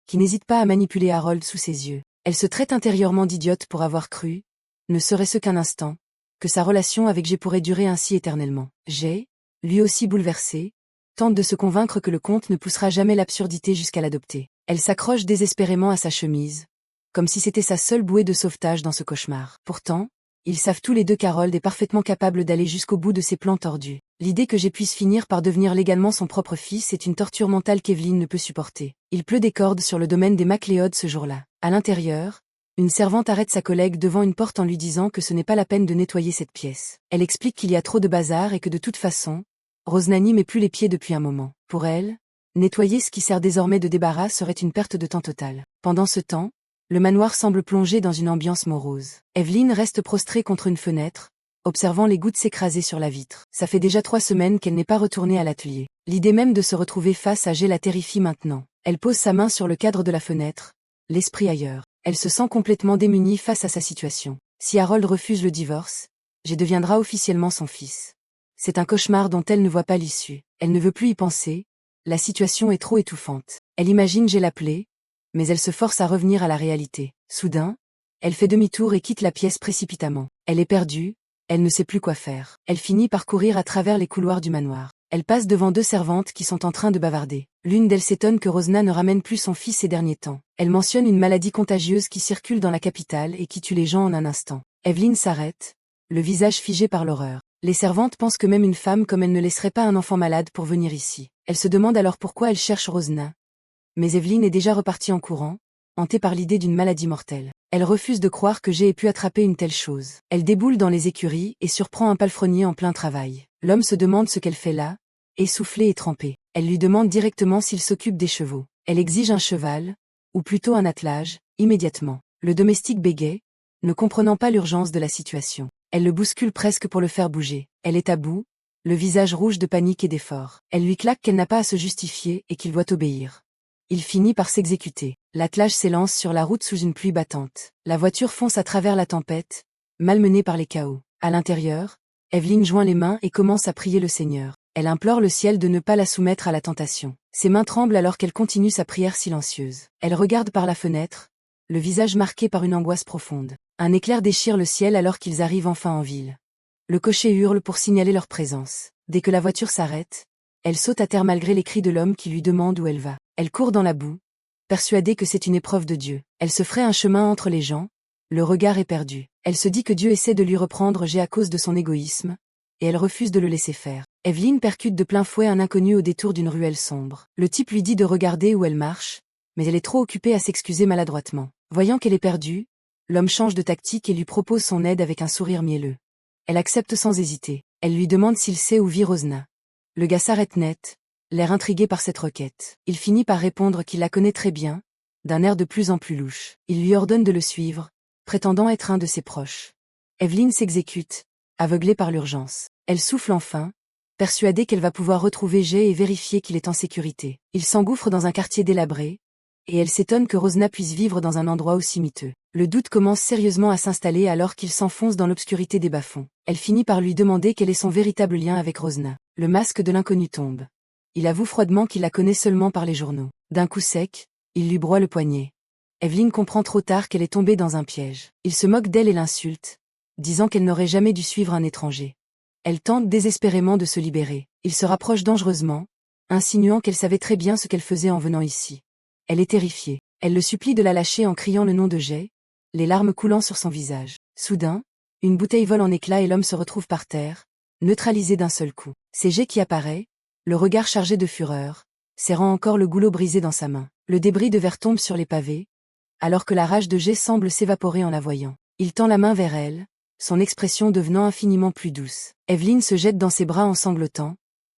qui n'hésite pas à manipuler Harold sous ses yeux. Elle se traite intérieurement d'idiote pour avoir cru, ne serait-ce qu'un instant, que sa relation avec Jay pourrait durer ainsi éternellement. Jay, lui aussi bouleversé, tente de se convaincre que le conte ne poussera jamais l'absurdité jusqu'à l'adopter. Elle s'accroche désespérément à sa chemise, comme si c'était sa seule bouée de sauvetage dans ce cauchemar. Pourtant, ils savent tous les deux qu'Harold est parfaitement capable d'aller jusqu'au bout de ses plans tordus. L'idée que Jay puisse finir par devenir légalement son propre fils est une torture mentale qu'Evelyne ne peut supporter. Il pleut des cordes sur le domaine des MacLeod ce jour-là. À l'intérieur, une servante arrête sa collègue devant une porte en lui disant que ce n'est pas la peine de nettoyer cette pièce. Elle explique qu'il y a trop de bazar et que de toute façon, Rosna n'y met plus les pieds depuis un moment. Pour elle, nettoyer ce qui sert désormais de débarras serait une perte de temps totale. Pendant ce temps, le manoir semble plongé dans une ambiance morose. Evelyne reste prostrée contre une fenêtre, observant les gouttes s'écraser sur la vitre. Ça fait déjà 3 semaines qu'elle n'est pas retournée à l'atelier. L'idée même de se retrouver face à Jay la terrifie maintenant. Elle pose sa main sur le cadre de la fenêtre, l'esprit ailleurs. Elle se sent complètement démunie face à sa situation. Si Harold refuse le divorce, Jay deviendra officiellement son fils. C'est un cauchemar dont elle ne voit pas l'issue. Elle ne veut plus y penser, la situation est trop étouffante. Elle imagine Jay l'appeler, mais elle se force à revenir à la réalité. Soudain, elle fait demi-tour et quitte la pièce précipitamment. Elle est perdue, elle ne sait plus quoi faire. Elle finit par courir à travers les couloirs du manoir. Elle passe devant 2 servantes qui sont en train de bavarder. L'une d'elles s'étonne que Rosna ne ramène plus son fils ces derniers temps. Elle mentionne une maladie contagieuse qui circule dans la capitale et qui tue les gens en un instant. Evelyne s'arrête, le visage figé par l'horreur. Les servantes pensent que même une femme comme elle ne laisserait pas un enfant malade pour venir ici. Elle se demande alors pourquoi elle cherche Rosna. Mais Evelyne est déjà repartie en courant, hantée par l'idée d'une maladie mortelle. Elle refuse de croire que Jay ait pu attraper une telle chose. Elle déboule dans les écuries et surprend un palefrenier en plein travail. L'homme se demande ce qu'elle fait là, essoufflée et trempée. Elle lui demande directement s'il s'occupe des chevaux. Elle exige un cheval, ou plutôt un attelage, immédiatement. Le domestique bégaye, ne comprenant pas l'urgence de la situation. Elle le bouscule presque pour le faire bouger. Elle est à bout, le visage rouge de panique et d'effort. Elle lui claque qu'elle n'a pas à se justifier et qu'il doit obéir. Il finit par s'exécuter. L'attelage s'élance sur la route sous une pluie battante. La voiture fonce à travers la tempête, malmenée par les chaos. À l'intérieur, Evelyne joint les mains et commence à prier le Seigneur. Elle implore le ciel de ne pas la soumettre à la tentation. Ses mains tremblent alors qu'elle continue sa prière silencieuse. Elle regarde par la fenêtre, le visage marqué par une angoisse profonde. Un éclair déchire le ciel alors qu'ils arrivent enfin en ville. Le cocher hurle pour signaler leur présence. Dès que la voiture s'arrête, elle saute à terre malgré les cris de l'homme qui lui demande où elle va. Elle court dans la boue, persuadée que c'est une épreuve de Dieu. Elle se fraye un chemin entre les gens, le regard est perdu. Elle se dit que Dieu essaie de lui reprendre Jay à cause de son égoïsme, et elle refuse de le laisser faire. Evelyne percute de plein fouet un inconnu au détour d'une ruelle sombre. Le type lui dit de regarder où elle marche, mais elle est trop occupée à s'excuser maladroitement. Voyant qu'elle est perdue, l'homme change de tactique et lui propose son aide avec un sourire mielleux. Elle accepte sans hésiter. Elle lui demande s'il sait où vit Rosna. Le gars s'arrête net, l'air intrigué par cette requête. Il finit par répondre qu'il la connaît très bien, d'un air de plus en plus louche. Il lui ordonne de le suivre, prétendant être un de ses proches. Evelyne s'exécute, aveuglée par l'urgence. Elle souffle enfin, persuadée qu'elle va pouvoir retrouver Jay et vérifier qu'il est en sécurité. Il s'engouffre dans un quartier délabré, et elle s'étonne que Rosna puisse vivre dans un endroit aussi miteux. Le doute commence sérieusement à s'installer alors qu'il s'enfonce dans l'obscurité des bas-fonds. Elle finit par lui demander quel est son véritable lien avec Rosna. Le masque de l'inconnu tombe. Il avoue froidement qu'il la connaît seulement par les journaux. D'un coup sec, il lui broie le poignet. Evelyne comprend trop tard qu'elle est tombée dans un piège. Il se moque d'elle et l'insulte, disant qu'elle n'aurait jamais dû suivre un étranger. Elle tente désespérément de se libérer. Il se rapproche dangereusement, insinuant qu'elle savait très bien ce qu'elle faisait en venant ici. Elle est terrifiée. Elle le supplie de la lâcher en criant le nom de Jay, les larmes coulant sur son visage. Soudain, Une bouteille vole en éclats et l'homme se retrouve par terre, neutralisé d'un seul coup. C'est G qui apparaît, le regard chargé de fureur, serrant encore le goulot brisé dans sa main. Le débris de verre tombe sur les pavés, alors que la rage de G semble s'évaporer en la voyant. Il tend la main vers elle, son expression devenant infiniment plus douce. Evelyne se jette dans ses bras en sanglotant,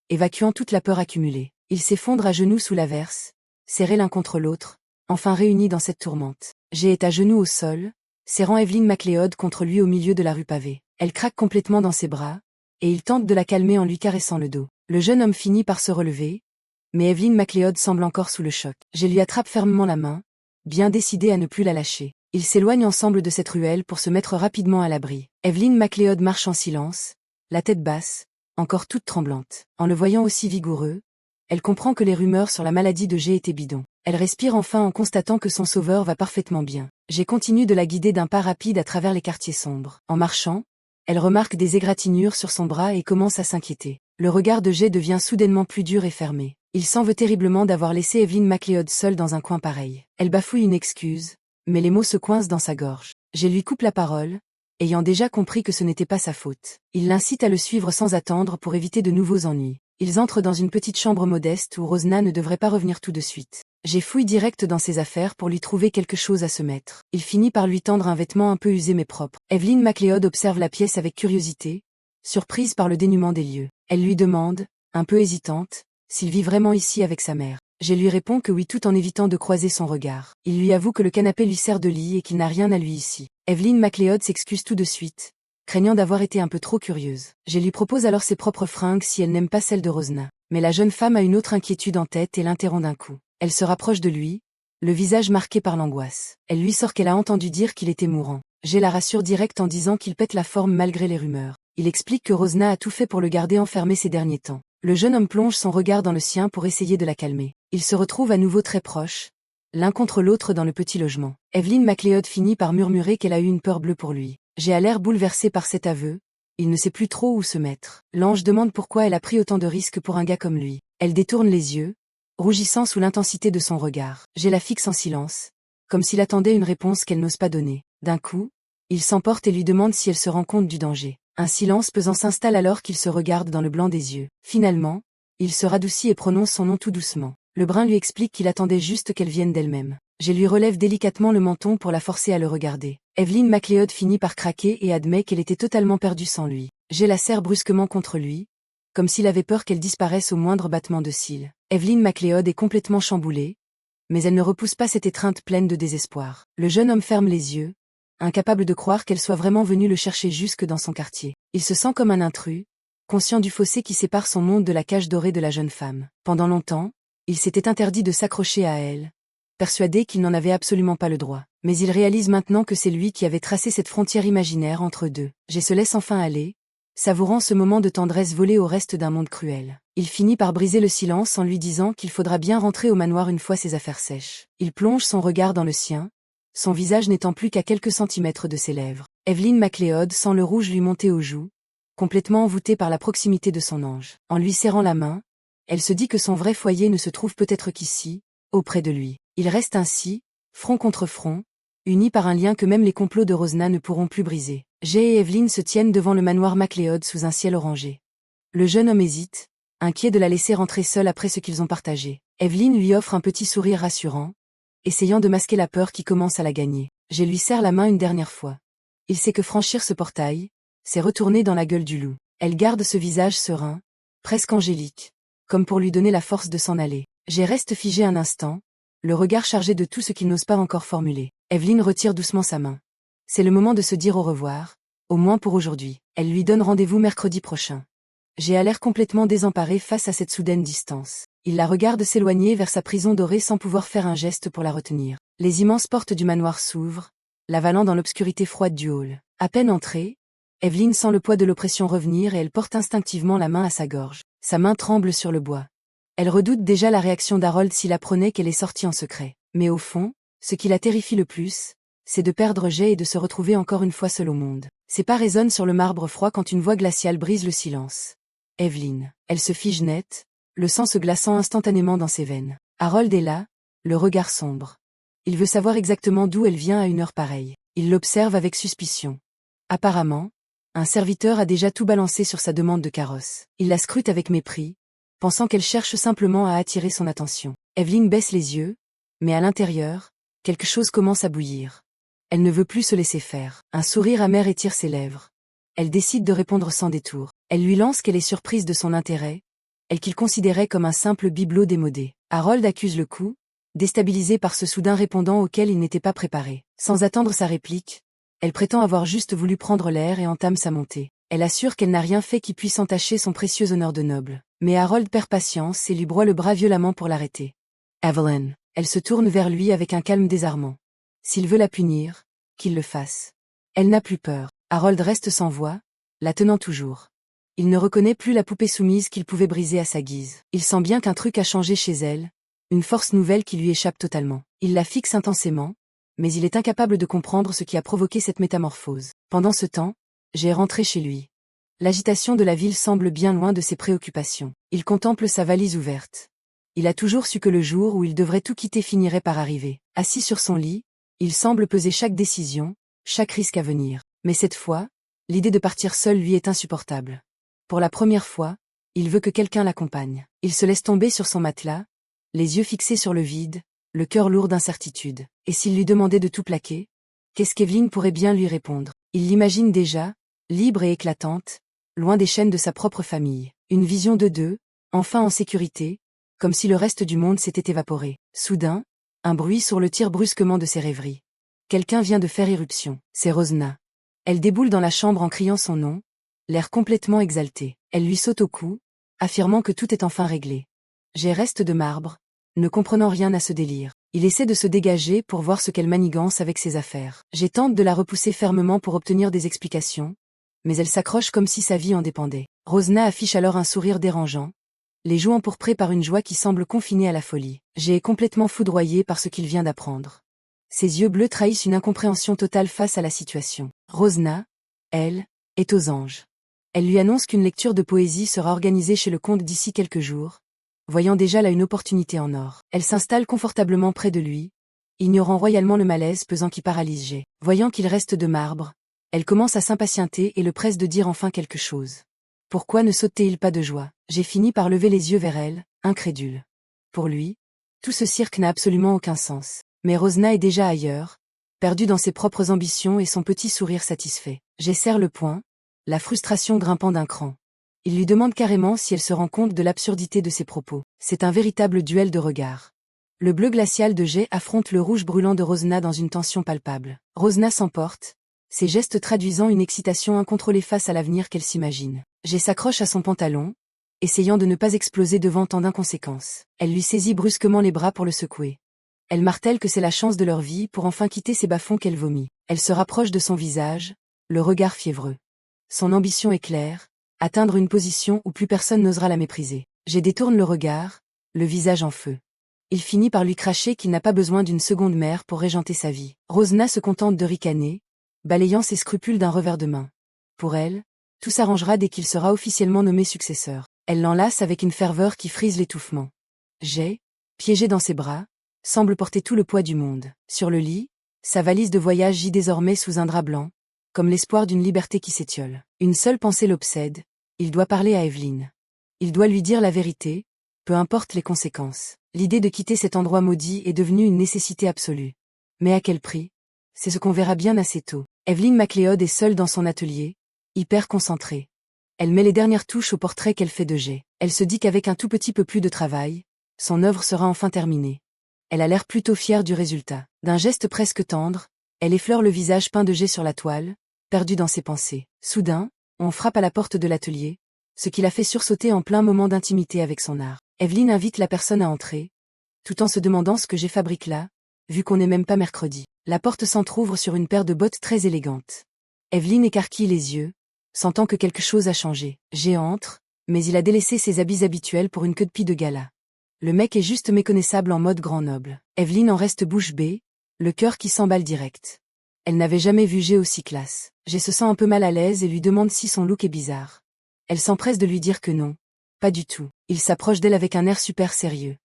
évacuant toute la peur accumulée. Ils s'effondrent à genoux sous l'averse, serrés l'un contre l'autre, enfin réunis dans cette tourmente. G est à genoux au sol, serrant Evelyne McLeod contre lui au milieu de la rue pavée. Elle craque complètement dans ses bras, et il tente de la calmer en lui caressant le dos. Le jeune homme finit par se relever, mais Evelyne McLeod semble encore sous le choc. G lui attrape fermement la main, bien décidé à ne plus la lâcher. Ils s'éloignent ensemble de cette ruelle pour se mettre rapidement à l'abri. Evelyne McLeod marche en silence, la tête basse, encore toute tremblante. En le voyant aussi vigoureux, elle comprend que les rumeurs sur la maladie de G étaient bidons. Elle respire enfin en constatant que son sauveur va parfaitement bien. G continue de la guider d'un pas rapide à travers les quartiers sombres. En marchant, elle remarque des égratignures sur son bras et commence à s'inquiéter. Le regard de G devient soudainement plus dur et fermé. Il s'en veut terriblement d'avoir laissé Evelyne McLeod seule dans un coin pareil. Elle bafouille une excuse, mais les mots se coincent dans sa gorge. G lui coupe la parole, ayant déjà compris que ce n'était pas sa faute. Il l'incite à le suivre sans attendre pour éviter de nouveaux ennuis. Ils entrent dans une petite chambre modeste où Rosna ne devrait pas revenir tout de suite. G fouille direct dans ses affaires pour lui trouver quelque chose à se mettre. Il finit par lui tendre un vêtement un peu usé mais propre. Evelyne McLeod observe la pièce avec curiosité, surprise par le dénuement des lieux. Elle lui demande, un peu hésitante, s'il vit vraiment ici avec sa mère. G lui répond que oui tout en évitant de croiser son regard. Il lui avoue que le canapé lui sert de lit et qu'il n'a rien à lui ici. Evelyne McLeod s'excuse tout de suite, craignant d'avoir été un peu trop curieuse. G lui propose alors ses propres fringues si elle n'aime pas celles de Rosna. Mais la jeune femme a une autre inquiétude en tête et l'interrompt d'un coup. Elle se rapproche de lui, le visage marqué par l'angoisse. Elle lui sort qu'elle a entendu dire qu'il était mourant. G la rassure direct en disant qu'il pète la forme malgré les rumeurs. Il explique que Rosna a tout fait pour le garder enfermé ces derniers temps. Le jeune homme plonge son regard dans le sien pour essayer de la calmer. Ils se retrouvent à nouveau très proches, l'un contre l'autre dans le petit logement. Evelyne McLeod finit par murmurer qu'elle a eu une peur bleue pour lui. G a l'air bouleversé par cet aveu, il ne sait plus trop où se mettre. L'ange demande pourquoi elle a pris autant de risques pour un gars comme lui. Elle détourne les yeux, rougissant sous l'intensité de son regard. G la fixe en silence, comme s'il attendait une réponse qu'elle n'ose pas donner. D'un coup, il s'emporte et lui demande si elle se rend compte du danger. Un silence pesant s'installe alors qu'il se regarde dans le blanc des yeux. Finalement, il se radoucit et prononce son nom tout doucement. Le brun lui explique qu'il attendait juste qu'elle vienne d'elle-même. G lui relève délicatement le menton pour la forcer à le regarder. Evelyne McLeod finit par craquer et admet qu'elle était totalement perdue sans lui. G la serre brusquement contre lui, comme s'il avait peur qu'elle disparaisse au moindre battement de cils. Evelyne McLeod est complètement chamboulée, mais elle ne repousse pas cette étreinte pleine de désespoir. Le jeune homme ferme les yeux, incapable de croire qu'elle soit vraiment venue le chercher jusque dans son quartier. Il se sent comme un intrus, conscient du fossé qui sépare son monde de la cage dorée de la jeune femme. Pendant longtemps, il s'était interdit de s'accrocher à elle, persuadé qu'il n'en avait absolument pas le droit. Mais il réalise maintenant que c'est lui qui avait tracé cette frontière imaginaire entre eux deux. G se laisse enfin aller, savourant ce moment de tendresse volé au reste d'un monde cruel. Il finit par briser le silence en lui disant qu'il faudra bien rentrer au manoir une fois ses affaires sèches. Il plonge son regard dans le sien, son visage n'étant plus qu'à quelques centimètres de ses lèvres. Evelyne McLeod sent le rouge lui monter aux joues, complètement envoûtée par la proximité de son ange. En lui serrant la main, elle se dit que son vrai foyer ne se trouve peut-être qu'ici, auprès de lui. Il reste ainsi, front contre front, unis par un lien que même les complots de Rosna ne pourront plus briser. G et Evelyne se tiennent devant le manoir McLeod sous un ciel orangé. Le jeune homme hésite, inquiet de la laisser rentrer seule après ce qu'ils ont partagé. Evelyne lui offre un petit sourire rassurant, essayant de masquer la peur qui commence à la gagner. G lui serre la main une dernière fois. Il sait que franchir ce portail, c'est retourner dans la gueule du loup. Elle garde ce visage serein, presque angélique, comme pour lui donner la force de s'en aller. G reste figé un instant, le regard chargé de tout ce qu'il n'ose pas encore formuler. Evelyne retire doucement sa main. C'est le moment de se dire au revoir, au moins pour aujourd'hui. Elle lui donne rendez-vous mercredi prochain. G a l'air complètement désemparé face à cette soudaine distance. Il la regarde s'éloigner vers sa prison dorée sans pouvoir faire un geste pour la retenir. Les immenses portes du manoir s'ouvrent, l'avalant dans l'obscurité froide du hall. À peine entrée, Evelyne sent le poids de l'oppression revenir et elle porte instinctivement la main à sa gorge. Sa main tremble sur le bois. Elle redoute déjà la réaction d'Harold s'il apprenait qu'elle est sortie en secret. Mais au fond, ce qui la terrifie le plus, c'est de perdre Jay et de se retrouver encore une fois seule au monde. Ses pas résonnent sur le marbre froid quand une voix glaciale brise le silence. Evelyne. Elle se fige net, le sang se glaçant instantanément dans ses veines. Harold est là, le regard sombre. Il veut savoir exactement d'où elle vient à une heure pareille. Il l'observe avec suspicion. Apparemment, un serviteur a déjà tout balancé sur sa demande de carrosse. Il la scrute avec mépris, pensant qu'elle cherche simplement à attirer son attention. Evelyn baisse les yeux, mais à l'intérieur, quelque chose commence à bouillir. Elle ne veut plus se laisser faire. Un sourire amer étire ses lèvres. Elle décide de répondre sans détour. Elle lui lance qu'elle est surprise de son intérêt, elle qu'il considérait comme un simple bibelot démodé. Harold accuse le coup, déstabilisé par ce soudain répondant auquel il n'était pas préparé. Sans attendre sa réplique, elle prétend avoir juste voulu prendre l'air et entame sa montée. Elle assure qu'elle n'a rien fait qui puisse entacher son précieux honneur de noble. Mais Harold perd patience et lui broie le bras violemment pour l'arrêter. Evelyn. Elle se tourne vers lui avec un calme désarmant. S'il veut la punir, qu'il le fasse. Elle n'a plus peur. Harold reste sans voix, la tenant toujours. Il ne reconnaît plus la poupée soumise qu'il pouvait briser à sa guise. Il sent bien qu'un truc a changé chez elle, une force nouvelle qui lui échappe totalement. Il la fixe intensément, mais il est incapable de comprendre ce qui a provoqué cette métamorphose. Pendant ce temps, Jay est rentré chez lui. L'agitation de la ville semble bien loin de ses préoccupations. Il contemple sa valise ouverte. Il a toujours su que le jour où il devrait tout quitter finirait par arriver. Assis sur son lit, il semble peser chaque décision, chaque risque à venir. Mais cette fois, l'idée de partir seul lui est insupportable. Pour la première fois, il veut que quelqu'un l'accompagne. Il se laisse tomber sur son matelas, les yeux fixés sur le vide, le cœur lourd d'incertitude. Et s'il lui demandait de tout plaquer, qu'est-ce qu'Evelyn pourrait bien lui répondre? Il l'imagine déjà, libre et éclatante, loin des chaînes de sa propre famille. Une vision de deux, enfin en sécurité, comme si le reste du monde s'était évaporé. Soudain, un bruit sourd le tire brusquement de ses rêveries. Quelqu'un vient de faire irruption. C'est Rosna. Elle déboule dans la chambre en criant son nom, l'air complètement exalté. Elle lui saute au cou, affirmant que tout est enfin réglé. Jay reste de marbre, ne comprenant rien à ce délire. Il essaie de se dégager pour voir ce qu'elle manigance avec ses affaires. Jay tente de la repousser fermement pour obtenir des explications, mais elle s'accroche comme si sa vie en dépendait. Rosna affiche alors un sourire dérangeant, les joues empourprées par une joie qui semble confinée à la folie. Jay est complètement foudroyé par ce qu'il vient d'apprendre. Ses yeux bleus trahissent une incompréhension totale face à la situation. Rosna, elle, est aux anges. Elle lui annonce qu'une lecture de poésie sera organisée chez le comte d'ici quelques jours, voyant déjà là une opportunité en or. Elle s'installe confortablement près de lui, ignorant royalement le malaise pesant qui paralyse Jay. Voyant qu'il reste de marbre, elle commence à s'impatienter et le presse de dire enfin quelque chose. Pourquoi ne sautait-il pas de joie? J'ai fini par lever les yeux vers elle, incrédule. Pour lui, tout ce cirque n'a absolument aucun sens. Mais Rosna est déjà ailleurs, perdue dans ses propres ambitions et son petit sourire satisfait. Jay serre le poing, la frustration grimpant d'un cran. Il lui demande carrément si elle se rend compte de l'absurdité de ses propos. C'est un véritable duel de regards. Le bleu glacial de Jay affronte le rouge brûlant de Rosna dans une tension palpable. Rosna s'emporte, ses gestes traduisant une excitation incontrôlée face à l'avenir qu'elle s'imagine. Jay s'accroche à son pantalon, essayant de ne pas exploser devant tant d'inconséquences. Elle lui saisit brusquement les bras pour le secouer. Elle martèle que c'est la chance de leur vie pour enfin quitter ces bas-fonds qu'elle vomit. Elle se rapproche de son visage, le regard fiévreux. Son ambition est claire, atteindre une position où plus personne n'osera la mépriser. Jay détourne le regard, le visage en feu. Il finit par lui cracher qu'il n'a pas besoin d'une seconde mère pour régenter sa vie. Rosna se contente de ricaner, balayant ses scrupules d'un revers de main. Pour elle, tout s'arrangera dès qu'il sera officiellement nommé successeur. Elle l'enlace avec une ferveur qui frise l'étouffement. Jay, piégé dans ses bras, semble porter tout le poids du monde. Sur le lit, sa valise de voyage gît désormais sous un drap blanc, comme l'espoir d'une liberté qui s'étiole. Une seule pensée l'obsède, il doit parler à Evelyn. Il doit lui dire la vérité, peu importe les conséquences. L'idée de quitter cet endroit maudit est devenue une nécessité absolue. Mais à quel prix? C'est ce qu'on verra bien assez tôt. Evelyn MacLeod est seule dans son atelier, hyper concentrée. Elle met les dernières touches au portrait qu'elle fait de Jay. Elle se dit qu'avec un tout petit peu plus de travail, son œuvre sera enfin terminée. Elle a l'air plutôt fière du résultat. D'un geste presque tendre, elle effleure le visage peint de Jay sur la toile, perdue dans ses pensées. Soudain, on frappe à la porte de l'atelier, ce qui la fait sursauter en plein moment d'intimité avec son art. Evelyn invite la personne à entrer, tout en se demandant ce que Jay fabrique là, vu qu'on n'est même pas mercredi. La porte s'entr'ouvre sur une paire de bottes très élégantes. Evelyn écarquille les yeux, sentant que quelque chose a changé. Jay entre, mais il a délaissé ses habits habituels pour une queue de pie de gala. Le mec est juste méconnaissable en mode grand noble. Evelyn en reste bouche bée, le cœur qui s'emballe direct. Elle n'avait jamais vu Jay aussi classe. Jay se sent un peu mal à l'aise et lui demande si son look est bizarre. Elle s'empresse de lui dire que non. Pas du tout. Il s'approche d'elle avec un air super sérieux.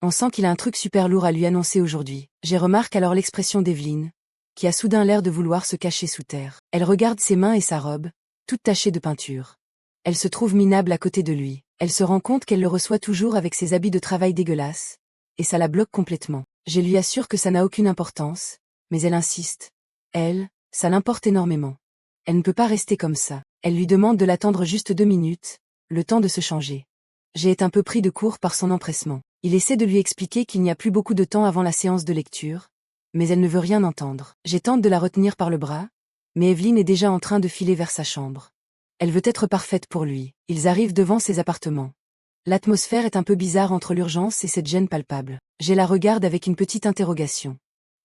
On sent qu'il a un truc super lourd à lui annoncer aujourd'hui. Jay remarque alors l'expression d'Evelyn, qui a soudain l'air de vouloir se cacher sous terre. Elle regarde ses mains et sa robe, toute tachée de peinture. Elle se trouve minable à côté de lui. Elle se rend compte qu'elle le reçoit toujours avec ses habits de travail dégueulasses, et ça la bloque complètement. Je lui assure que ça n'a aucune importance, mais elle insiste. Elle, ça l'importe énormément. Elle ne peut pas rester comme ça. Elle lui demande de l'attendre juste 2 minutes, le temps de se changer. J'ai été un peu pris de court par son empressement. Il essaie de lui expliquer qu'il n'y a plus beaucoup de temps avant la séance de lecture, mais elle ne veut rien entendre. J'ai tenté de la retenir par le bras, mais Evelyne est déjà en train de filer vers sa chambre. Elle veut être parfaite pour lui. Ils arrivent devant ses appartements. L'atmosphère est un peu bizarre entre l'urgence et cette gêne palpable. Je la regarde avec une petite interrogation.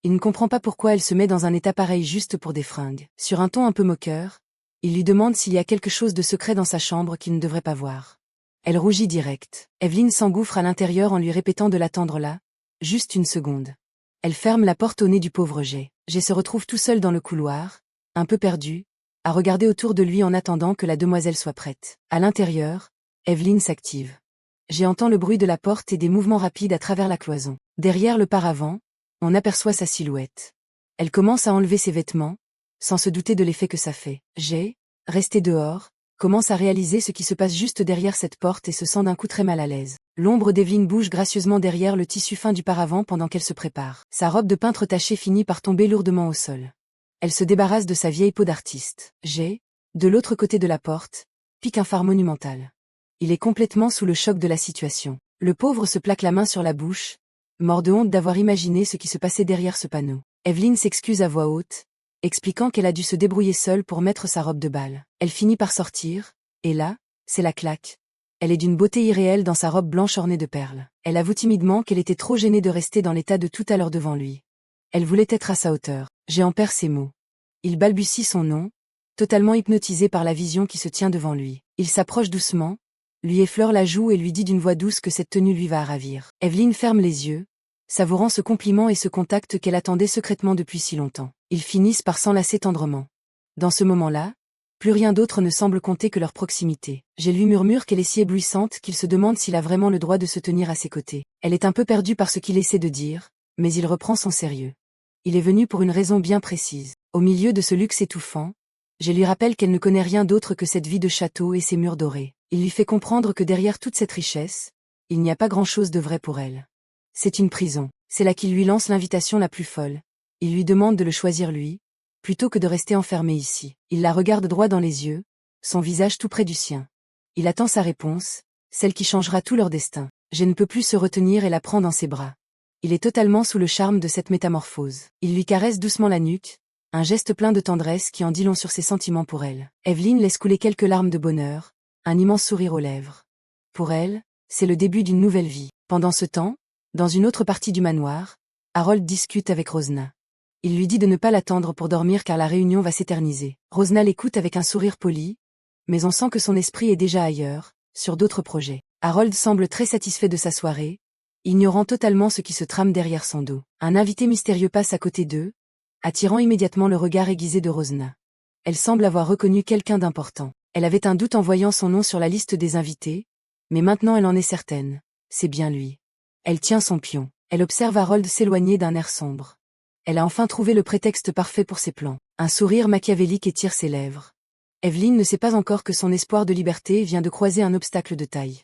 Il ne comprend pas pourquoi elle se met dans un état pareil juste pour des fringues. Sur un ton un peu moqueur, il lui demande s'il y a quelque chose de secret dans sa chambre qu'il ne devrait pas voir. Elle rougit direct. Evelyne s'engouffre à l'intérieur en lui répétant de l'attendre là, juste 1 seconde. Elle ferme la porte au nez du pauvre Jay. Jay se retrouve tout seul dans le couloir, un peu perdu, à regarder autour de lui en attendant que la demoiselle soit prête. À l'intérieur, Evelyne s'active. Jay entend le bruit de la porte et des mouvements rapides à travers la cloison. Derrière le paravent, on aperçoit sa silhouette. Elle commence à enlever ses vêtements, sans se douter de l'effet que ça fait. Jay, resté dehors, commence à réaliser ce qui se passe juste derrière cette porte et se sent d'un coup très mal à l'aise. L'ombre d'Evelyne bouge gracieusement derrière le tissu fin du paravent pendant qu'elle se prépare. Sa robe de peintre tachée finit par tomber lourdement au sol. Elle se débarrasse de sa vieille peau d'artiste. Jay, de l'autre côté de la porte, pique un phare monumental. Il est complètement sous le choc de la situation. Le pauvre se plaque la main sur la bouche, mort de honte d'avoir imaginé ce qui se passait derrière ce panneau. Evelyne s'excuse à voix haute, expliquant qu'elle a dû se débrouiller seule pour mettre sa robe de bal. Elle finit par sortir, et là, c'est la claque. Elle est d'une beauté irréelle dans sa robe blanche ornée de perles. Elle avoue timidement qu'elle était trop gênée de rester dans l'état de tout à l'heure devant lui. Elle voulait être à sa hauteur. Jay en perd ses mots. Il balbutie son nom, totalement hypnotisé par la vision qui se tient devant lui. Il s'approche doucement, lui effleure la joue et lui dit d'une voix douce que cette tenue lui va à ravir. Evelyne ferme les yeux, savourant ce compliment et ce contact qu'elle attendait secrètement depuis si longtemps. Ils finissent par s'enlacer tendrement. Dans ce moment-là, plus rien d'autre ne semble compter que leur proximité. Jay lui murmure qu'elle est si éblouissante qu'il se demande s'il a vraiment le droit de se tenir à ses côtés. Elle est un peu perdue par ce qu'il essaie de dire, mais il reprend son sérieux. Il est venu pour une raison bien précise. Au milieu de ce luxe étouffant, Jay lui rappelle qu'elle ne connaît rien d'autre que cette vie de château et ses murs dorés. Il lui fait comprendre que derrière toute cette richesse, il n'y a pas grand-chose de vrai pour elle. C'est une prison. C'est là qu'il lui lance l'invitation la plus folle. Il lui demande de le choisir lui, plutôt que de rester enfermé ici. Il la regarde droit dans les yeux, son visage tout près du sien. Il attend sa réponse, celle qui changera tout leur destin. Jay ne peut plus se retenir et la prend dans ses bras. Il est totalement sous le charme de cette métamorphose. Il lui caresse doucement la nuque, un geste plein de tendresse qui en dit long sur ses sentiments pour elle. Evelyne laisse couler quelques larmes de bonheur, un immense sourire aux lèvres. Pour elle, c'est le début d'une nouvelle vie. Pendant ce temps, dans une autre partie du manoir, Harold discute avec Rosna. Il lui dit de ne pas l'attendre pour dormir car la réunion va s'éterniser. Rosna l'écoute avec un sourire poli, mais on sent que son esprit est déjà ailleurs, sur d'autres projets. Harold semble très satisfait de sa soirée, ignorant totalement ce qui se trame derrière son dos. Un invité mystérieux passe à côté d'eux, attirant immédiatement le regard aiguisé de Rosna. Elle semble avoir reconnu quelqu'un d'important. Elle avait un doute en voyant son nom sur la liste des invités, mais maintenant elle en est certaine. C'est bien lui. Elle tient son pion. Elle observe Harold s'éloigner d'un air sombre. Elle a enfin trouvé le prétexte parfait pour ses plans. Un sourire machiavélique étire ses lèvres. Evelyne ne sait pas encore que son espoir de liberté vient de croiser un obstacle de taille.